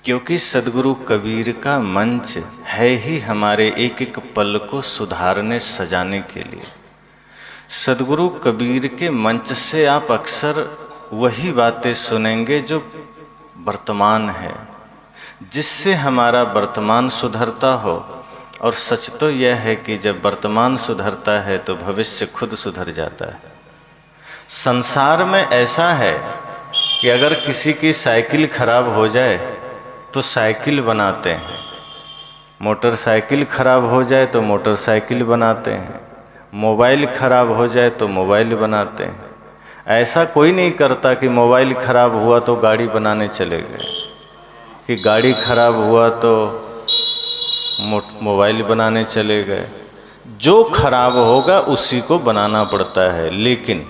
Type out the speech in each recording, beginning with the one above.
क्योंकि सद्गुरु कबीर का मंच है ही हमारे एक एक पल को सुधारने सजाने के लिए। सद्गुरु कबीर के मंच से आप अक्सर वही बातें सुनेंगे जो वर्तमान है, जिससे हमारा वर्तमान सुधरता हो। और सच तो यह है कि जब वर्तमान सुधरता है तो भविष्य खुद सुधर जाता है। संसार में ऐसा है कि अगर किसी की साइकिल खराब हो जाए तो साइकिल बनाते हैं, मोटरसाइकिल खराब हो जाए तो मोटरसाइकिल बनाते हैं, मोबाइल खराब हो जाए तो मोबाइल बनाते हैं। ऐसा कोई नहीं करता कि मोबाइल खराब हुआ तो गाड़ी बनाने चले गए, कि गाड़ी खराब हुआ तो मोबाइल बनाने चले गए। जो खराब होगा उसी को बनाना पड़ता है। लेकिन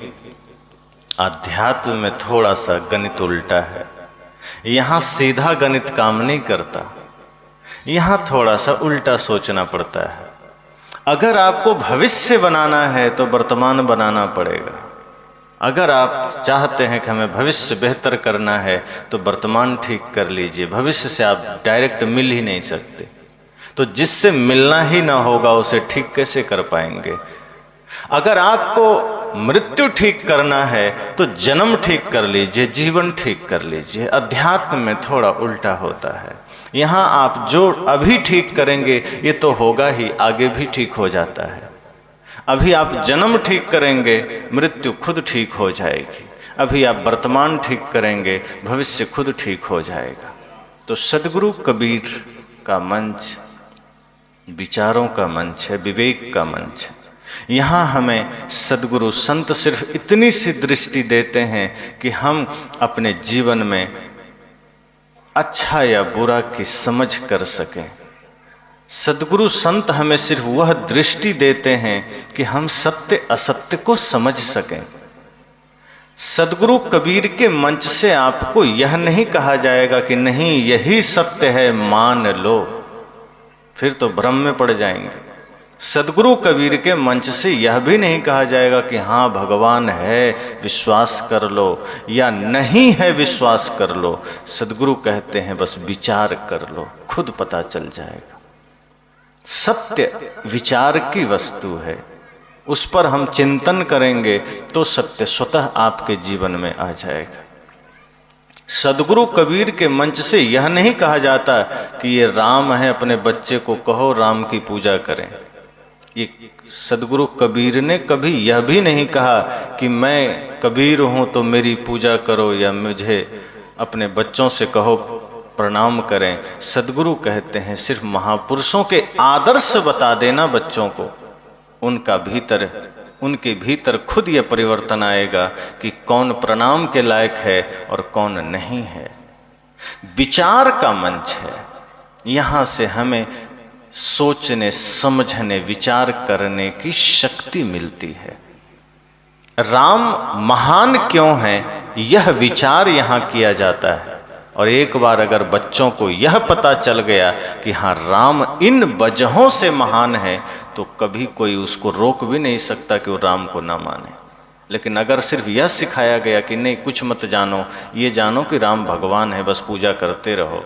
अध्यात्म में थोड़ा सा गणित उल्टा है। यहाँ सीधा गणित काम नहीं करता, यहाँ थोड़ा सा उल्टा सोचना पड़ता है। अगर आपको भविष्य बनाना है तो वर्तमान बनाना पड़ेगा। अगर आप चाहते हैं कि हमें भविष्य बेहतर करना है तो वर्तमान ठीक कर लीजिए। भविष्य से आप डायरेक्ट मिल ही नहीं सकते, तो जिससे मिलना ही ना होगा उसे ठीक कैसे कर पाएंगे। अगर आपको मृत्यु ठीक करना है तो जन्म ठीक कर लीजिए, जीवन ठीक कर लीजिए। अध्यात्म में थोड़ा उल्टा होता है। यहाँ आप जो अभी ठीक करेंगे ये तो होगा ही, आगे भी ठीक हो जाता है। अभी आप जन्म ठीक करेंगे, मृत्यु खुद ठीक हो जाएगी। अभी आप वर्तमान ठीक करेंगे, भविष्य खुद ठीक हो जाएगा। तो सद्गुरु कबीर का मंच विचारों का मंच है, विवेक का मंच है। यहाँ हमें सद्गुरु संत सिर्फ इतनी सी दृष्टि देते हैं कि हम अपने जीवन में अच्छा या बुरा की समझ कर सकें। सद्गुरु संत हमें सिर्फ वह दृष्टि देते हैं कि हम सत्य असत्य को समझ सकें। सद्गुरु कबीर के मंच से आपको यह नहीं कहा जाएगा कि नहीं यही सत्य है मान लो, फिर तो भ्रम में पड़ जाएंगे। सद्गुरु कबीर के मंच से यह भी नहीं कहा जाएगा कि हाँ भगवान है विश्वास कर लो, या नहीं है विश्वास कर लो। सद्गुरु कहते हैं बस विचार कर लो, खुद पता चल जाएगा। सत्य विचार की वस्तु है, उस पर हम चिंतन करेंगे तो सत्य स्वतः आपके जीवन में आ जाएगा। सद्गुरु कबीर के मंच से यह नहीं कहा जाता कि ये राम है, अपने बच्चे को कहो राम की पूजा करें। ये सद्गुरु कबीर ने कभी यह भी नहीं कहा कि मैं कबीर हूँ तो मेरी पूजा करो, या मुझे अपने बच्चों से कहो प्रणाम करें। सद्गुरु कहते हैं सिर्फ महापुरुषों के आदर्श बता देना बच्चों को, उनके भीतर खुद यह परिवर्तन आएगा कि कौन प्रणाम के लायक है और कौन नहीं है। विचार का मंच है, यहाँ से हमें सोचने समझने विचार करने की शक्ति मिलती है। राम महान क्यों है यह विचार यहाँ किया जाता है। और एक बार अगर बच्चों को यह पता चल गया कि हाँ राम इन वजहों से महान है, तो कभी कोई उसको रोक भी नहीं सकता कि वो राम को ना माने। लेकिन अगर सिर्फ यह सिखाया गया कि नहीं कुछ मत जानो, ये जानो कि राम भगवान है, बस पूजा करते रहो,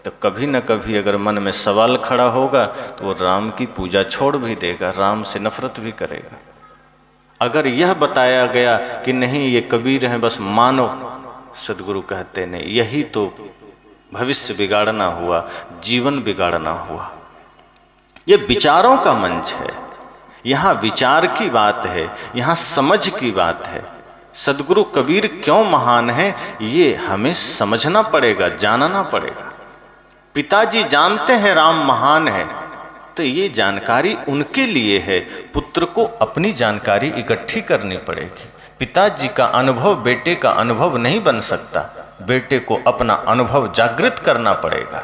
तो कभी न कभी अगर मन में सवाल खड़ा होगा तो वो राम की पूजा छोड़ भी देगा, राम से नफरत भी करेगा। अगर यह बताया गया कि नहीं ये कबीर हैं बस मानो, सद्गुरु कहते नहीं, यही तो भविष्य बिगाड़ना हुआ, जीवन बिगाड़ना हुआ। ये विचारों का मंच है, यहाँ विचार की बात है, यहाँ समझ की बात है। सद्गुरु कबीर क्यों महान है ये हमें समझना पड़ेगा, जानना पड़ेगा। पिताजी जानते हैं राम महान है, तो ये जानकारी उनके लिए है। पुत्र को अपनी जानकारी इकट्ठी करनी पड़ेगी। पिताजी का अनुभव बेटे का अनुभव नहीं बन सकता, बेटे को अपना अनुभव जागृत करना पड़ेगा।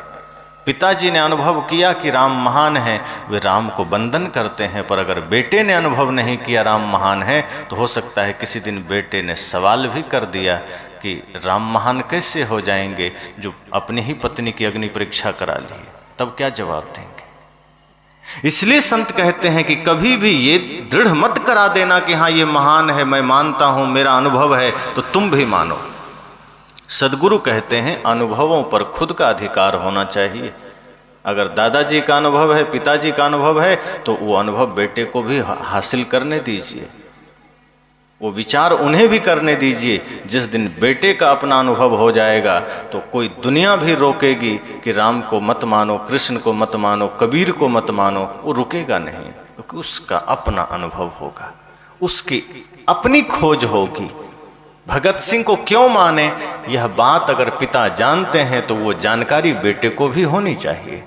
पिताजी ने अनुभव किया कि राम महान है, वे राम को वंदन करते हैं, पर अगर बेटे ने अनुभव नहीं किया राम महान है, तो हो सकता है किसी दिन बेटे ने सवाल भी कर दिया कि राम महान कैसे हो जाएंगे जो अपनी ही पत्नी की अग्नि परीक्षा करा ली, तब क्या जवाब देंगे। इसलिए संत कहते हैं कि कभी भी ये दृढ़ मत करा देना कि हाँ ये महान है, मैं मानता हूं, मेरा अनुभव है, तो तुम भी मानो। सदगुरु कहते हैं अनुभवों पर खुद का अधिकार होना चाहिए। अगर दादाजी का अनुभव है, पिताजी का अनुभव है, तो वो अनुभव बेटे को भी हासिल करने दीजिए, वो विचार उन्हें भी करने दीजिए। जिस दिन बेटे का अपना अनुभव हो जाएगा तो कोई दुनिया भी रोकेगी कि राम को मत मानो, कृष्ण को मत मानो, कबीर को मत मानो, वो रुकेगा नहीं, क्योंकि उसका अपना अनुभव होगा, उसकी अपनी खोज होगी। भगत सिंह को क्यों माने, यह बात अगर पिता जानते हैं तो वो जानकारी बेटे को भी होनी चाहिए।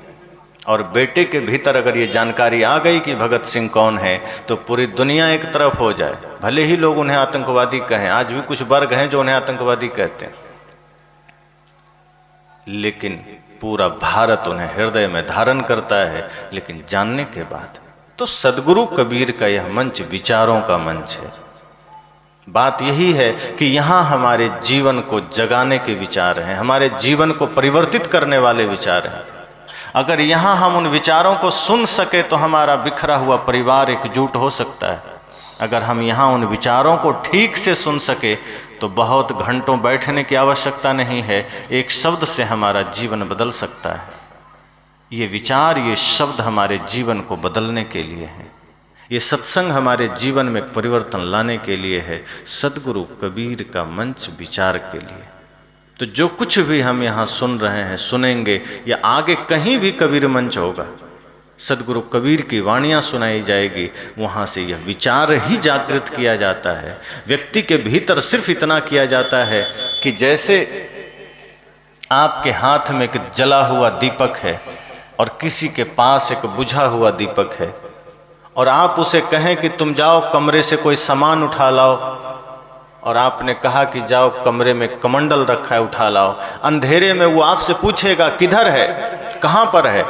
और बेटे के भीतर अगर ये जानकारी आ गई कि भगत सिंह कौन है, तो पूरी दुनिया एक तरफ हो जाए। भले ही लोग उन्हें आतंकवादी कहें, आज भी कुछ वर्ग हैं जो उन्हें आतंकवादी कहते हैं, लेकिन पूरा भारत उन्हें हृदय में धारण करता है। लेकिन जानने के बाद तो सदगुरु कबीर का यह मंच विचारों का मंच है। बात यही है कि यहाँ हमारे जीवन को जगाने के विचार हैं, हमारे जीवन को परिवर्तित करने वाले विचार हैं। अगर यहाँ हम उन विचारों को सुन सके तो हमारा बिखरा हुआ परिवार एकजुट हो सकता है। अगर हम यहाँ उन विचारों को ठीक से सुन सके तो बहुत घंटों बैठने की आवश्यकता नहीं है, एक शब्द से हमारा जीवन बदल सकता है। ये विचार, ये शब्द हमारे जीवन को बदलने के लिए हैं। ये सत्संग हमारे जीवन में परिवर्तन लाने के लिए है। सदगुरु कबीर का मंच विचार के लिए। तो जो कुछ भी हम यहाँ सुन रहे हैं, सुनेंगे, या आगे कहीं भी कबीर मंच होगा, सदगुरु कबीर की वाणियाँ सुनाई जाएगी, वहाँ से यह विचार ही जागृत किया जाता है। व्यक्ति के भीतर सिर्फ इतना किया जाता है कि जैसे आपके हाथ में एक जला हुआ दीपक है और किसी के पास एक बुझा हुआ दीपक है, और आप उसे कहें कि तुम जाओ कमरे से कोई सामान उठा लाओ, और आपने कहा कि जाओ कमरे में कमंडल रखा है उठा लाओ। अंधेरे में वो आपसे पूछेगा किधर है, कहाँ पर है,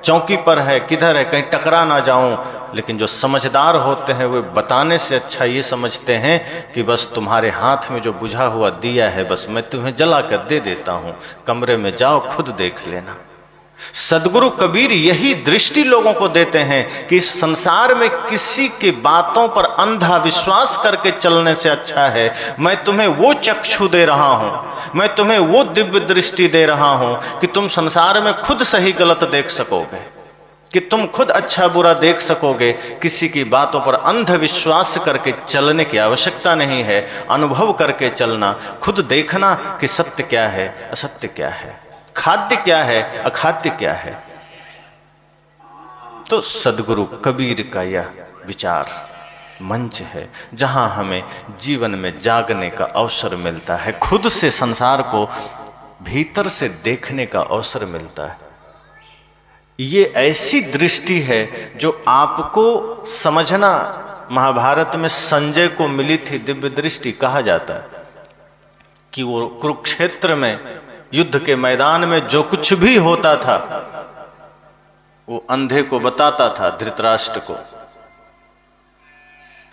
चौकी पर है, किधर है, कहीं टकरा ना जाऊं। लेकिन जो समझदार होते हैं वे बताने से अच्छा ये समझते हैं कि बस तुम्हारे हाथ में जो बुझा हुआ दिया है, बस मैं तुम्हें जला कर दे देता हूँ, कमरे में जाओ खुद देख लेना। सदगुरु कबीर यही दृष्टि लोगों को देते हैं कि इस संसार में किसी की बातों पर अंधा विश्वास करके चलने से अच्छा है मैं तुम्हें वो चक्षु दे रहा हूं, मैं तुम्हें वो दिव्य दृष्टि दे रहा हूं कि तुम संसार में खुद सही गलत देख सकोगे, कि तुम खुद अच्छा बुरा देख सकोगे। किसी की बातों पर अंध विश्वास करके चलने की आवश्यकता नहीं है। अनुभव करके चलना, खुद देखना कि सत्य क्या है, असत्य क्या है, खाद्य क्या है, अखाद्य क्या है। तो सदगुरु कबीर का यह विचार मंच है जहां हमें जीवन में जागने का अवसर मिलता है, खुद से संसार को भीतर से देखने का अवसर मिलता है। ये ऐसी दृष्टि है जो आपको समझना, महाभारत में संजय को मिली थी दिव्य दृष्टि। कहा जाता है कि वो कुरुक्षेत्र में युद्ध के मैदान में जो कुछ भी होता था वो अंधे को बताता था, धृतराष्ट्र को।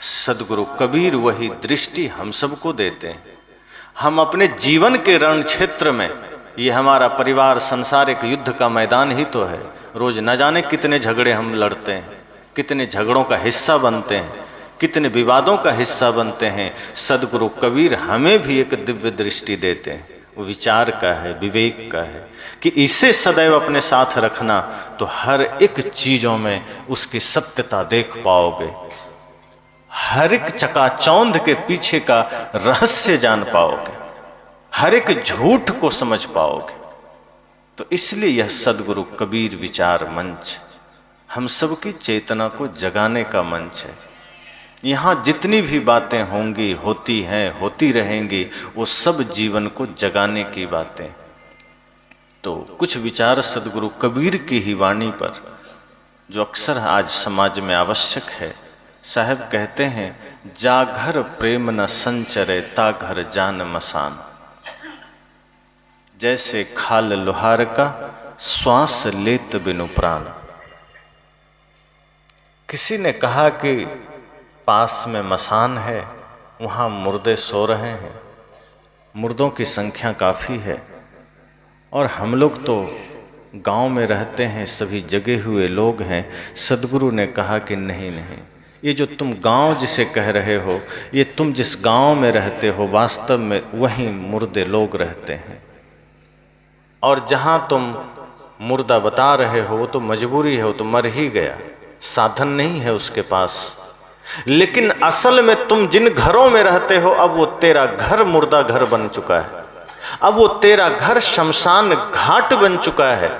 सदगुरु कबीर वही दृष्टि हम सबको देते हैं। हम अपने जीवन के रण क्षेत्र में, ये हमारा परिवार संसार एक युद्ध का मैदान ही तो है। रोज न जाने कितने झगड़े हम लड़ते हैं, कितने झगड़ों का हिस्सा बनते हैं, कितने विवादों का हिस्सा बनते हैं। सदगुरु कबीर हमें भी एक दिव्य दृष्टि देते हैं, वो विचार का है, विवेक का है, कि इसे सदैव अपने साथ रखना तो हर एक चीजों में उसकी सत्यता देख पाओगे, हर एक चकाचौंध के पीछे का रहस्य जान पाओगे, हर एक झूठ को समझ पाओगे। तो इसलिए यह सदगुरु कबीर विचार मंच हम सबकी चेतना को जगाने का मंच है। यहाँ जितनी भी बातें होंगी, होती हैं, होती रहेंगी, वो सब जीवन को जगाने की बातें। तो कुछ विचार सदगुरु कबीर की ही वाणी पर जो अक्सर आज समाज में आवश्यक है। साहब कहते हैं, जाघर प्रेम न संचरे ता घर जान मसान। जैसे खाल लोहार का श्वास लेत बिनु प्राण। किसी ने कहा कि पास में मसान है, वहाँ मुर्दे सो रहे हैं, मुर्दों की संख्या काफ़ी है, और हम लोग तो गांव में रहते हैं, सभी जगे हुए लोग हैं। सदगुरु ने कहा कि नहीं नहीं, ये जो तुम गांव जिसे कह रहे हो, ये तुम जिस गांव में रहते हो वास्तव में वहीं मुर्दे लोग रहते हैं। और जहां तुम मुर्दा बता रहे हो वो तो मजबूरी है, वो तो मर ही गया, साधन नहीं है उसके पास। लेकिन असल में तुम जिन घरों में रहते हो अब वो तेरा घर मुर्दा घर बन चुका है, अब वो तेरा घर शमशान घाट बन चुका है।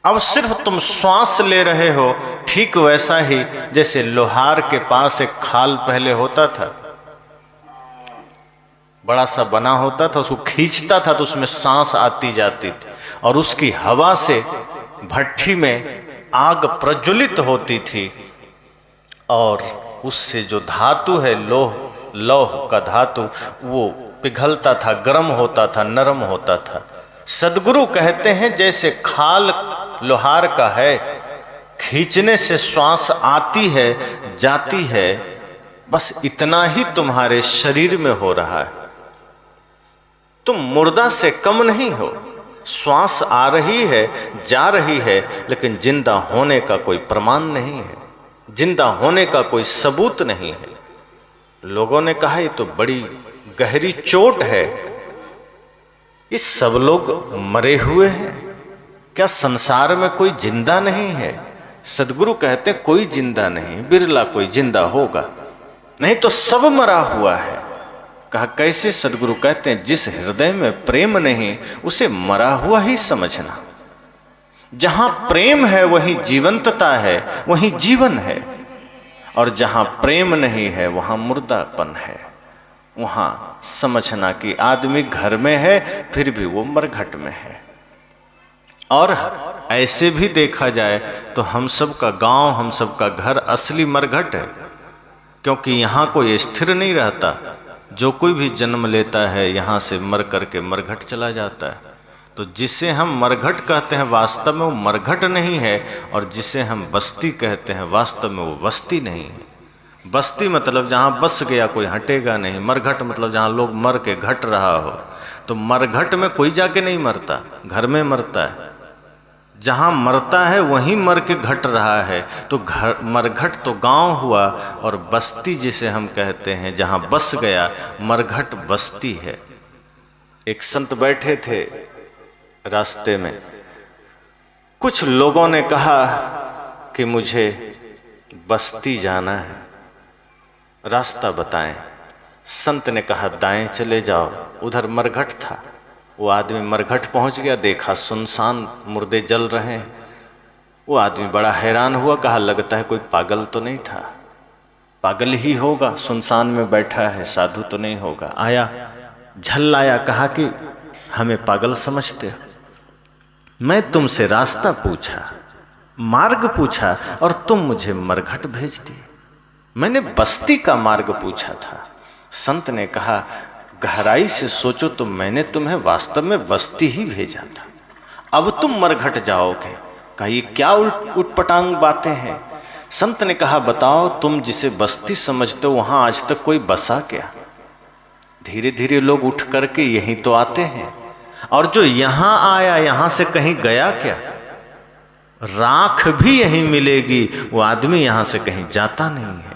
अब सिर्फ तुम श्वास ले रहे हो। ठीक वैसा ही जैसे लोहार के पास एक खाल पहले होता था, बड़ा सा बना होता था, उसको खींचता था तो उसमें सांस आती जाती थी और उसकी हवा से भट्ठी में आग प्रज्वलित होती थी और उससे जो धातु है लौह का धातु वो पिघलता था, गर्म होता था, नरम होता था। सद्गुरु कहते हैं जैसे खाल लोहार का है, खींचने से श्वास आती है जाती है, बस इतना ही तुम्हारे शरीर में हो रहा है। तुम मुर्दा से कम नहीं हो, श्वास आ रही है जा रही है, लेकिन जिंदा होने का कोई प्रमाण नहीं है, जिंदा होने का कोई सबूत नहीं है। लोगों ने कहा ये तो बड़ी गहरी चोट है, ये सब लोग मरे हुए हैं, क्या संसार में कोई जिंदा नहीं है? सद्गुरु कहते कोई जिंदा नहीं, बिरला कोई जिंदा होगा, नहीं तो सब मरा हुआ है। कहा कैसे? सद्गुरु कहते हैं जिस हृदय में प्रेम नहीं उसे मरा हुआ ही समझना। जहां प्रेम है वहीं जीवंतता है, वहीं जीवन है, और जहां प्रेम नहीं है वहां मुर्दापन है। वहां समझना कि आदमी घर में है फिर भी वो मरघट में है। और ऐसे भी देखा जाए तो हम सब का गांव, हम सब का घर असली मरघट है, क्योंकि यहाँ कोई स्थिर नहीं रहता। जो कोई भी जन्म लेता है यहाँ से मर करके मरघट चला जाता है। तो जिसे हम मरघट कहते हैं वास्तव में वो मरघट नहीं है, और जिसे हम बस्ती कहते हैं वास्तव में वो बस्ती नहीं है। बस्ती मतलब जहाँ बस गया कोई हटेगा नहीं, मरघट मतलब जहाँ लोग मर के घट रहा हो। तो मरघट में कोई जाके नहीं मरता, घर में मरता है। जहाँ मरता है वहीं मर के घट रहा है। तो घर मरघट तो गांव हुआ, और बस्ती जिसे हम कहते हैं जहाँ बस गया, मरघट बस्ती है। एक संत बैठे थे रास्ते में, कुछ लोगों ने कहा कि मुझे बस्ती जाना है, रास्ता बताएं। संत ने कहा दाएं चले जाओ, उधर मरघट था। वो आदमी मरघट पहुंच गया, देखा सुनसान मुर्दे जल रहे हैं। वो आदमी बड़ा हैरान हुआ, कहा लगता है कोई पागल तो नहीं था, पागल ही होगा, सुनसान में बैठा है, साधु तो नहीं होगा। आया, झल आया, कहा कि हमें पागल समझते हो, मैं तुमसे रास्ता पूछा, मार्ग पूछा, और तुम मुझे मरघट भेज दिए। मैंने बस्ती का मार्ग पूछा था। संत ने कहा गहराई से सोचो तो मैंने तुम्हें वास्तव में बस्ती ही भेजा था, अब तुम मरघट जाओगे। कहा ये क्या उटपटांग बातें हैं? संत ने कहा बताओ तुम जिसे बस्ती समझते हो वहां आज तक कोई बसा क्या? धीरे धीरे लोग उठ करके यहीं तो आते हैं, और जो यहां आया यहां से कहीं गया क्या? राख भी यहीं मिलेगी, वो आदमी यहां से कहीं जाता नहीं है।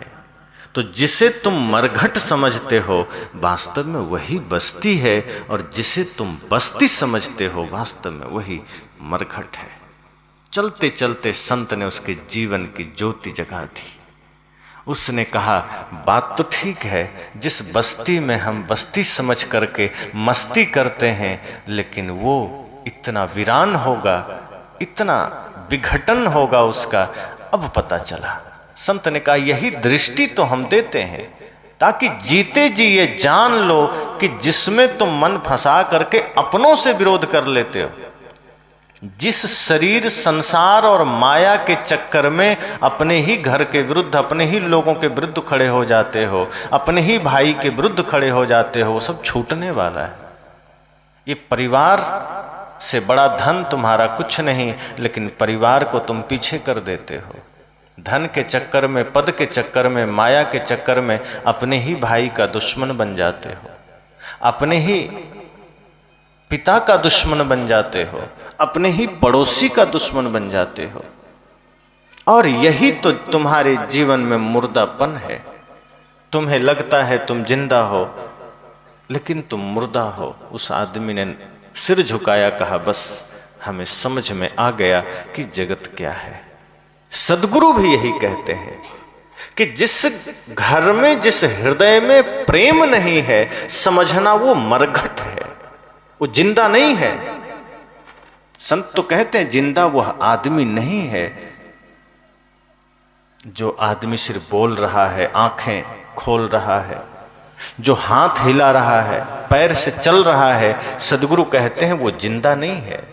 तो जिसे तुम मरघट समझते हो वास्तव में वही बस्ती है, और जिसे तुम बस्ती समझते हो वास्तव में वही मरघट है। चलते चलते संत ने उसके जीवन की ज्योति जगा दी। उसने कहा बात तो ठीक है, जिस बस्ती में हम बस्ती समझ करके मस्ती करते हैं, लेकिन वो इतना वीरान होगा, इतना विघटन होगा उसका, अब पता चला। संत ने कहा यही दृष्टि तो हम देते हैं, ताकि जीते जी ये जान लो कि जिसमें तुम मन फंसा करके अपनों से विरोध कर लेते हो, जिस शरीर संसार और माया के चक्कर में अपने ही घर के विरुद्ध, अपने ही लोगों के विरुद्ध खड़े हो जाते हो, अपने ही भाई के विरुद्ध खड़े हो जाते हो, वो सब छूटने वाला है। ये परिवार से बड़ा धन तुम्हारा कुछ नहीं, लेकिन परिवार को तुम पीछे कर देते हो। धन के चक्कर में, पद के चक्कर में, माया के चक्कर में अपने ही भाई का दुश्मन बन जाते हो, अपने ही पिता का दुश्मन बन जाते हो, अपने ही पड़ोसी का दुश्मन बन जाते हो। और यही तो तुम्हारे जीवन में मुर्दापन है। तुम्हें लगता है तुम जिंदा हो, लेकिन तुम मुर्दा हो। उस आदमी ने सिर झुकाया, कहा बस हमें समझ में आ गया कि जगत क्या है। सद्गुरु भी यही कहते हैं कि जिस घर में, जिस हृदय में प्रेम नहीं है, समझना वो मरघट है, वो जिंदा नहीं है। संत तो कहते हैं जिंदा वह आदमी नहीं है जो आदमी सिर्फ बोल रहा है, आंखें खोल रहा है, जो हाथ हिला रहा है, पैर से चल रहा है। सद्गुरु कहते हैं वो जिंदा नहीं है।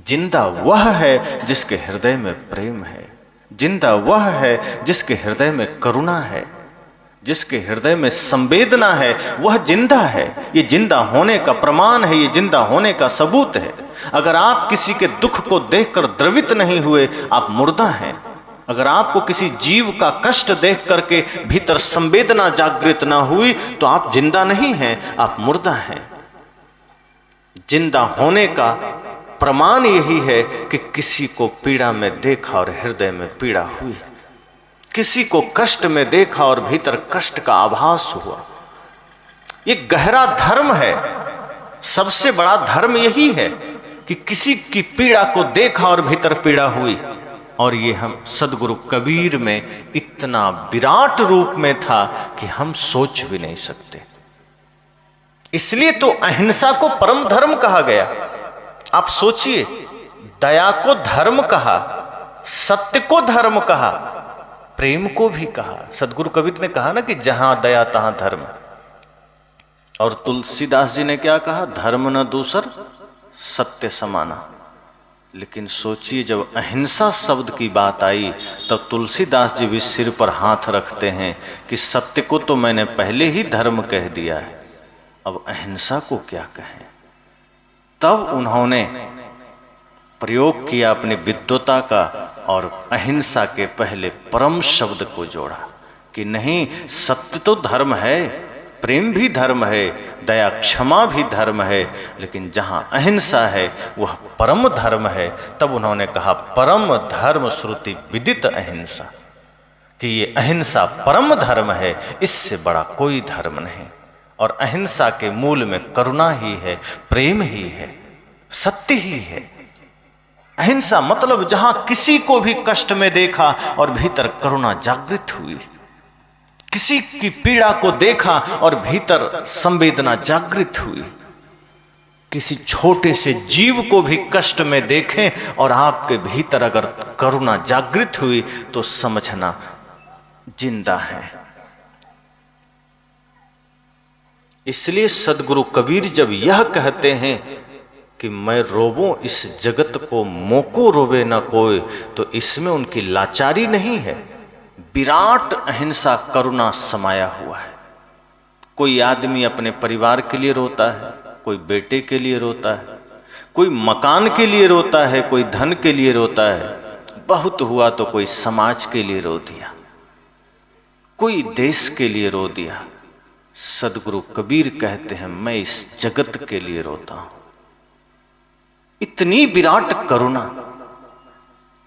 जिंदा वह है जिसके हृदय में प्रेम है, जिंदा वह है जिसके हृदय में करुणा है, जिसके हृदय में संवेदना है, वह जिंदा है। ये जिंदा होने का प्रमाण है, ये जिंदा होने का सबूत है। अगर आप किसी के दुख को देखकर द्रवित नहीं हुए, आप मुर्दा हैं। अगर आपको किसी जीव का कष्ट देख करके भीतर संवेदना जागृत ना हुई, तो आप जिंदा नहीं हैं, आप मुर्दा हैं। जिंदा होने का प्रमाण यही है कि किसी को पीड़ा में देखा और हृदय में पीड़ा हुई, किसी को कष्ट में देखा और भीतर कष्ट का आभास हुआ। ये गहरा धर्म है। सबसे बड़ा धर्म यही है कि किसी की पीड़ा को देखा और भीतर पीड़ा हुई। और ये हम सद्गुरु कबीर में इतना विराट रूप में था कि हम सोच भी नहीं सकते। इसलिए तो अहिंसा को परम धर्म कहा गया। आप सोचिए, दया को धर्म कहा, सत्य को धर्म कहा, प्रेम को भी कहा। सद्गुरु कबीर ने कहा ना कि जहां दया तहां धर्म। और तुलसीदास जी ने क्या कहा? धर्म न दूसर सत्य समाना। लेकिन सोचिए, जब अहिंसा शब्द की बात आई तब तुलसीदास जी भी सिर पर हाथ रखते हैं कि सत्य को तो मैंने पहले ही धर्म कह दिया है, अब अहिंसा को क्या कहें। तब उन्होंने प्रयोग किया अपनी विद्वता का और अहिंसा के पहले परम शब्द को जोड़ा कि नहीं, सत्य तो धर्म है, प्रेम भी धर्म है, दया क्षमा भी धर्म है, लेकिन जहां अहिंसा है वह परम धर्म है। तब उन्होंने कहा परम धर्म श्रुति विदित अहिंसा, कि ये अहिंसा परम धर्म है, इससे बड़ा कोई धर्म नहीं। और अहिंसा के मूल में करुणा ही है, प्रेम ही है, सत्य ही है। अहिंसा मतलब जहां किसी को भी कष्ट में देखा और भीतर करुणा जागृत हुई, किसी की पीड़ा को देखा और भीतर संवेदना जागृत हुई, किसी छोटे से जीव को भी कष्ट में देखें और आपके भीतर अगर करुणा जागृत हुई तो समझना जिंदा है। इसलिए सद्गुरु कबीर जब यह कहते हैं कि मैं रोवूं इस जगत को मोको रोवे न कोई, तो इसमें उनकी लाचारी नहीं है, विराट अहिंसा करुणा समाया हुआ है। कोई आदमी अपने परिवार के लिए रोता है, कोई बेटे के लिए रोता है, कोई मकान के लिए रोता है, कोई धन के लिए रोता है, बहुत हुआ तो कोई समाज के लिए रो दिया, कोई देश के लिए रो दिया। सद्गुरु कबीर कहते हैं मैं इस जगत के लिए रोता हूं। इतनी विराट करुणा,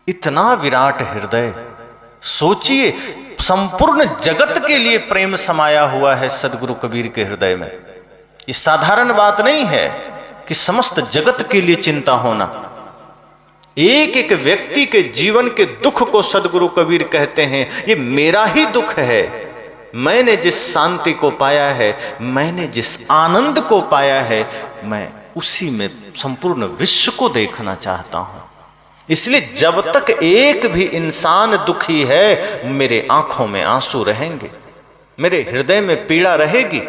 इतना विराट हृदय। सोचिए, संपूर्ण जगत के लिए प्रेम समाया हुआ है सद्गुरु कबीर के हृदय में। ये साधारण बात नहीं है कि समस्त जगत के लिए चिंता होना। एक एक व्यक्ति के जीवन के दुख को सद्गुरु कबीर कहते हैं ये मेरा ही दुख है। मैंने जिस शांति को पाया है, मैंने जिस आनंद को पाया है, मैं उसी में संपूर्ण विश्व को देखना चाहता हूं। इसलिए जब तक एक भी इंसान दुखी है, मेरे आंखों में आंसू रहेंगे, मेरे हृदय में पीड़ा रहेगी।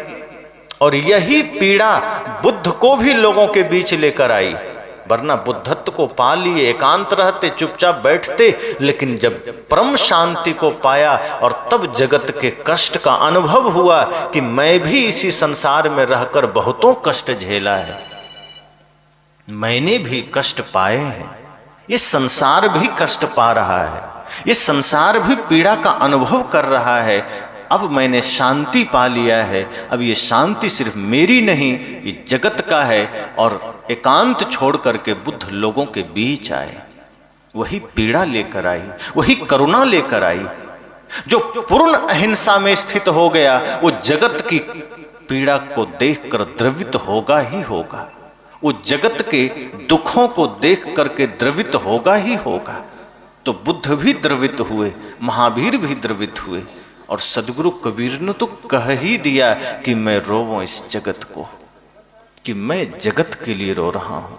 और यही पीड़ा बुद्ध को भी लोगों के बीच लेकर आई, वरना बुद्धत्व को पा लिए एकांत रहते, चुपचाप बैठते। लेकिन जब परम शांति को पाया और तब जगत के कष्ट का अनुभव हुआ कि मैं भी इसी संसार में रहकर बहुतों कष्ट झेला है, मैंने भी कष्ट पाए हैं, ये संसार भी कष्ट पा रहा है, ये संसार भी पीड़ा का अनुभव कर रहा है। अब मैंने शांति पा लिया है, अब ये शांति सिर्फ मेरी नहीं, ये जगत का है। और एकांत छोड़ करके बुद्ध लोगों के बीच आए वही पीड़ा लेकर आई, वही करुणा लेकर आई। जो पूर्ण अहिंसा में स्थित हो गया वो जगत की पीड़ा को देखकर द्रवित होगा ही होगा, वो जगत के दुखों को देख करके द्रवित होगा ही होगा। तो बुद्ध भी द्रवित हुए, महावीर भी द्रवित हुए, और सदगुरु कबीर ने तो कह ही दिया कि मैं रोऊं इस जगत को, कि मैं जगत के लिए रो रहा हूं।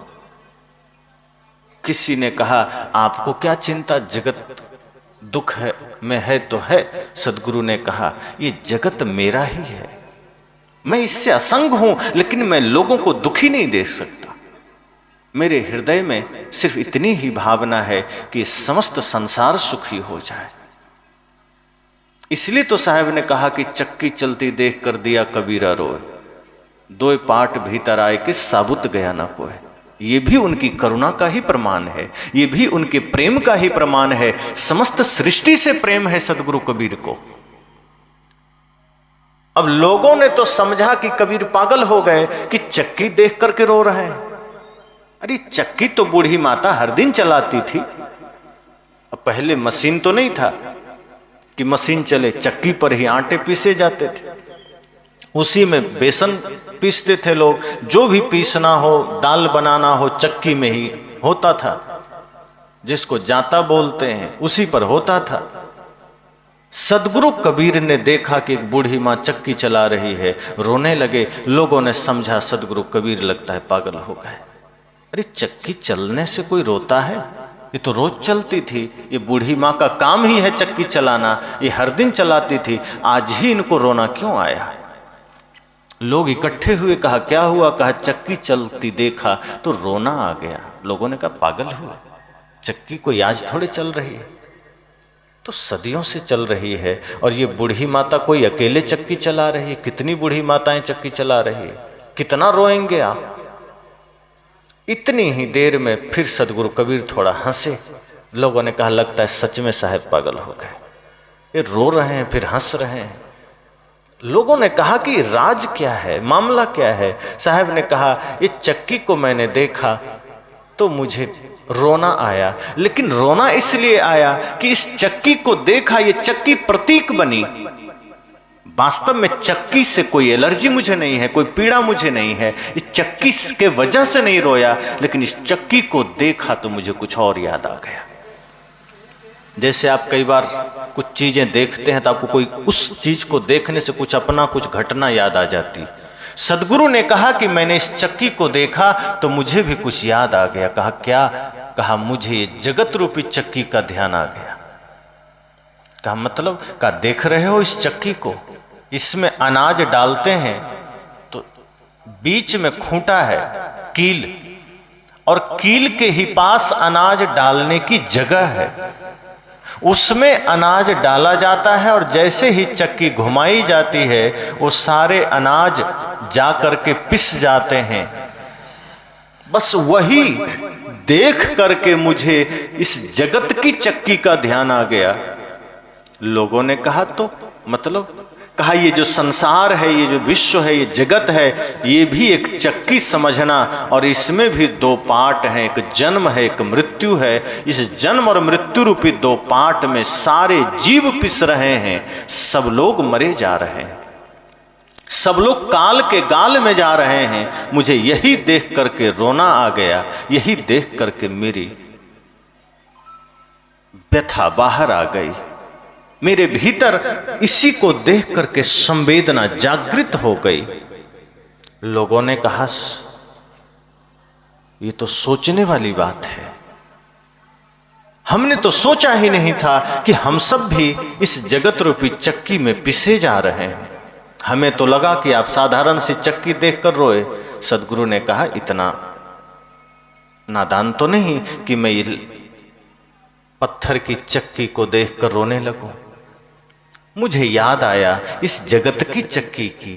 किसी ने कहा आपको क्या चिंता, जगत दुख है में है तो है। सदगुरु ने कहा ये जगत मेरा ही है, मैं इससे असंग हूं, लेकिन मैं लोगों को दुखी नहीं देख सकता। मेरे हृदय में सिर्फ इतनी ही भावना है कि समस्त संसार सुखी हो जाए। इसलिए तो साहब ने कहा कि चक्की चलती देख कर दिया कबीरा रोए, दो पाट भीतर आए कि साबुत गया ना कोई। ये भी उनकी करुणा का ही प्रमाण है, ये भी उनके प्रेम का ही प्रमाण है। समस्त सृष्टि से प्रेम है सदगुरु कबीर को। अब लोगों ने तो समझा कि कबीर पागल हो गए कि चक्की देख करके रो रहे हैं। अरे चक्की तो बूढ़ी माता हर दिन चलाती थी। अब पहले मशीन तो नहीं था कि मशीन चले, चक्की पर ही आटे पीसे जाते थे, उसी में बेसन पीसते थे लोग। जो भी पीसना हो, दाल बनाना हो, चक्की में ही होता था। जिसको जाता बोलते हैं उसी पर होता था। सदगुरु कबीर ने देखा कि एक बूढ़ी माँ चक्की चला रही है, रोने लगे। लोगों ने समझा सदगुरु कबीर लगता है पागल हो गए। अरे चक्की चलने से कोई रोता है? ये तो रोज चलती थी, ये बूढ़ी माँ का काम ही है चक्की चलाना, ये हर दिन चलाती थी, आज ही इनको रोना क्यों आया? लोग इकट्ठे हुए, कहा क्या हुआ? कहा चक्की चलती देखा तो रोना आ गया। लोगों ने कहा पागल हुआ, चक्की कोई आज थोड़े चल रही है, तो सदियों से चल रही है। और ये बूढ़ी माता कोई अकेले चक्की चला रही है? कितनी बूढ़ी माताएं चक्की चला रही है, कितना रोएंगे आप? इतनी ही देर में फिर सदगुरु कबीर थोड़ा हंसे। लोगों ने कहा लगता है सच में साहब पागल हो गए, ये रो रहे हैं फिर हंस रहे हैं। लोगों ने कहा कि राज क्या है, मामला क्या है? साहब ने कहा ये चक्की को मैंने देखा तो मुझे रोना आया, लेकिन रोना इसलिए आया कि इस चक्की को देखा, ये चक्की प्रतीक बनी। वास्तव में चक्की से कोई एलर्जी मुझे नहीं है, कोई पीड़ा मुझे नहीं है, इस चक्की के वजह से नहीं रोया, लेकिन इस चक्की को देखा तो मुझे कुछ और याद आ गया। जैसे आप कई बार कुछ चीजें देखते हैं तो आपको कोई उस चीज को देखने से कुछ अपना कुछ घटना याद आ जाती। सदगुरु ने कहा कि मैंने इस चक्की को देखा तो मुझे भी कुछ याद आ गया। कहा क्या? कहा मुझे ये जगत रूपी चक्की का ध्यान आ गया। कहा मतलब? कहा देख रहे हो इस चक्की को, इसमें अनाज डालते हैं तो बीच में खूंटा है, कील, और कील के ही पास अनाज डालने की जगह है। उसमें अनाज डाला जाता है और जैसे ही चक्की घुमाई जाती है वो सारे अनाज जा करके पिस जाते हैं। बस वही देख करके मुझे इस जगत की चक्की का ध्यान आ गया। लोगों ने कहा तो मतलब? कहा ये जो संसार है, ये जो विश्व है, ये जगत है, ये भी एक चक्की समझना, और इसमें भी दो पार्ट हैं, एक जन्म है एक मृत्यु है। इस जन्म और मृत्यु रूपी दो पार्ट में सारे जीव पिस रहे हैं, सब लोग मरे जा रहे हैं, सब लोग काल के गाल में जा रहे हैं। मुझे यही देख करके रोना आ गया, यही देख करके मेरी व्यथा बाहर आ गई। मेरे भीतर इसी को देख करके संवेदना जागृत हो गई। लोगों ने कहा ये तो सोचने वाली बात है, हमने तो सोचा ही नहीं था कि हम सब भी इस जगत रूपी चक्की में पिसे जा रहे हैं। हमें तो लगा कि आप साधारण सी चक्की देखकर रोए। सदगुरु ने कहा इतना नादान तो नहीं कि मैं ये पत्थर की चक्की को देखकर रोने लगूं। मुझे याद आया इस जगत की चक्की की,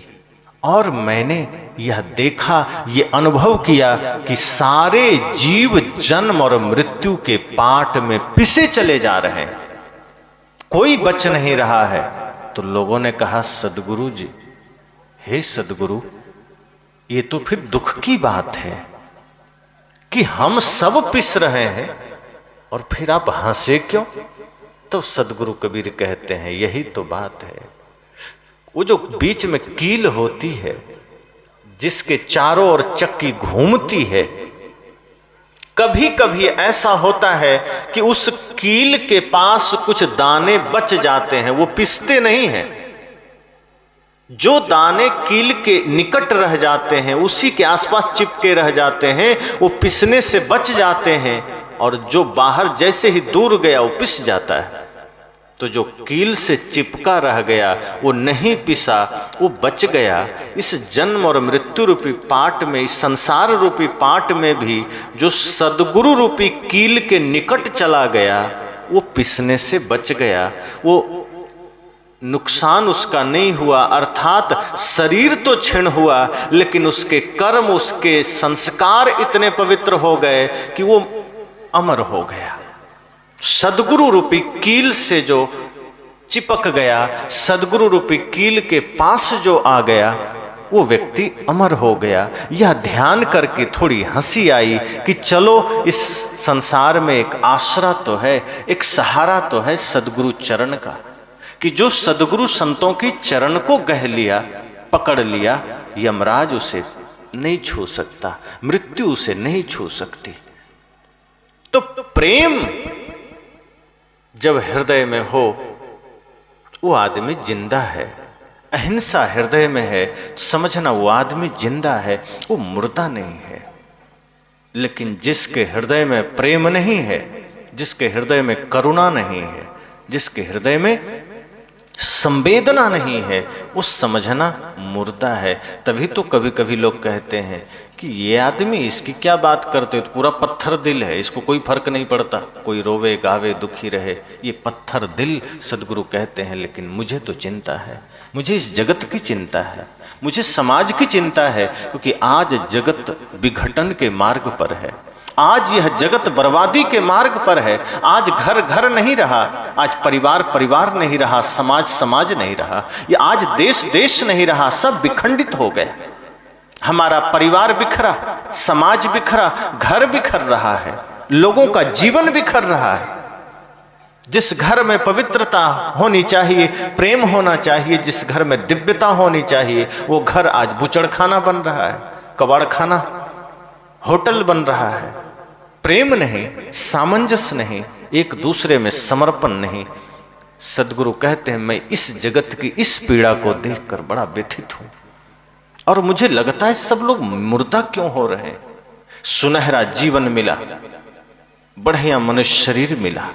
और मैंने यह देखा, ये अनुभव किया कि सारे जीव जन्म और मृत्यु के पाट में पिसे चले जा रहे हैं, कोई बच नहीं रहा है। तो लोगों ने कहा सदगुरु जी, हे सदगुरु, ये तो फिर दुख की बात है कि हम सब पिस रहे हैं और फिर आप हंसे क्यों? तो सदगुरु कबीर कहते हैं यही तो बात है। वो जो बीच में कील होती है, जिसके चारों ओर चक्की घूमती है, कभी कभी ऐसा होता है कि उस कील के पास कुछ दाने बच जाते हैं, वो पिसते नहीं हैं। जो दाने कील के निकट रह जाते हैं, उसी के आसपास चिपके रह जाते हैं, वो पिसने से बच जाते हैं। और जो बाहर जैसे ही दूर गया वो पिस जाता है। तो जो कील से चिपका रह गया वो नहीं पिसा, वो बच गया। इस जन्म और मृत्यु रूपी पाट में, इस संसार रूपी पाट में भी जो सदगुरु रूपी कील के निकट चला गया वो पिसने से बच गया, वो नुकसान उसका नहीं हुआ। अर्थात शरीर तो क्षीण हुआ, लेकिन उसके कर्म, उसके संस्कार इतने पवित्र हो गए कि वो अमर हो गया। सदगुरु रूपी कील से जो चिपक गया, सदगुरु रूपी कील के पास जो आ गया, वो व्यक्ति अमर हो गया। यह ध्यान करके थोड़ी हंसी आई कि चलो इस संसार में एक आसरा तो है, एक सहारा तो है सदगुरु चरण का, कि जो सदगुरु संतों की चरण को गह लिया, पकड़ लिया, यमराज उसे नहीं छू सकता, मृत्यु उसे नहीं छू सकती। तो प्रेम जब हृदय में हो वो आदमी जिंदा है। अहिंसा हृदय में है तो समझना वो आदमी जिंदा है, वो मुर्दा नहीं है। लेकिन जिसके हृदय में प्रेम नहीं है, जिसके हृदय में करुणा नहीं है, जिसके हृदय में संवेदना नहीं है, वो समझना मुर्दा है। तभी तो कभी कभी लोग कहते हैं कि ये आदमी, इसकी क्या बात करते हो, तो पूरा पत्थर दिल है, इसको कोई फर्क नहीं पड़ता, कोई रोवे गावे दुखी रहे, ये पत्थर दिल सदगुरु कहते हैं। लेकिन मुझे तो चिंता है, मुझे इस जगत की चिंता है, मुझे समाज की चिंता है, क्योंकि आज जगत विघटन के मार्ग पर है, आज यह जगत बर्बादी के मार्ग पर है। आज घर घर नहीं रहा, आज परिवार परिवार नहीं रहा, समाज समाज नहीं रहा, ये आज देश देश नहीं रहा, सब विखंडित हो गए। हमारा परिवार बिखरा, समाज बिखरा, घर बिखर रहा है, लोगों का जीवन बिखर रहा है। जिस घर में पवित्रता होनी चाहिए, प्रेम होना चाहिए, जिस घर में दिव्यता होनी चाहिए, वो घर आज बुचड़खाना बन रहा है, कबाड़खाना, होटल बन रहा है। प्रेम नहीं, सामंजस्य नहीं, एक दूसरे में समर्पण नहीं। सदगुरु कहते हैं मैं इस जगत की इस पीड़ा को देखकर बड़ा व्यथित हूं, और मुझे लगता है सब लोग मुर्दा क्यों हो रहे हैं। सुनहरा जीवन मिला, बढ़िया मनुष्य शरीर मिला,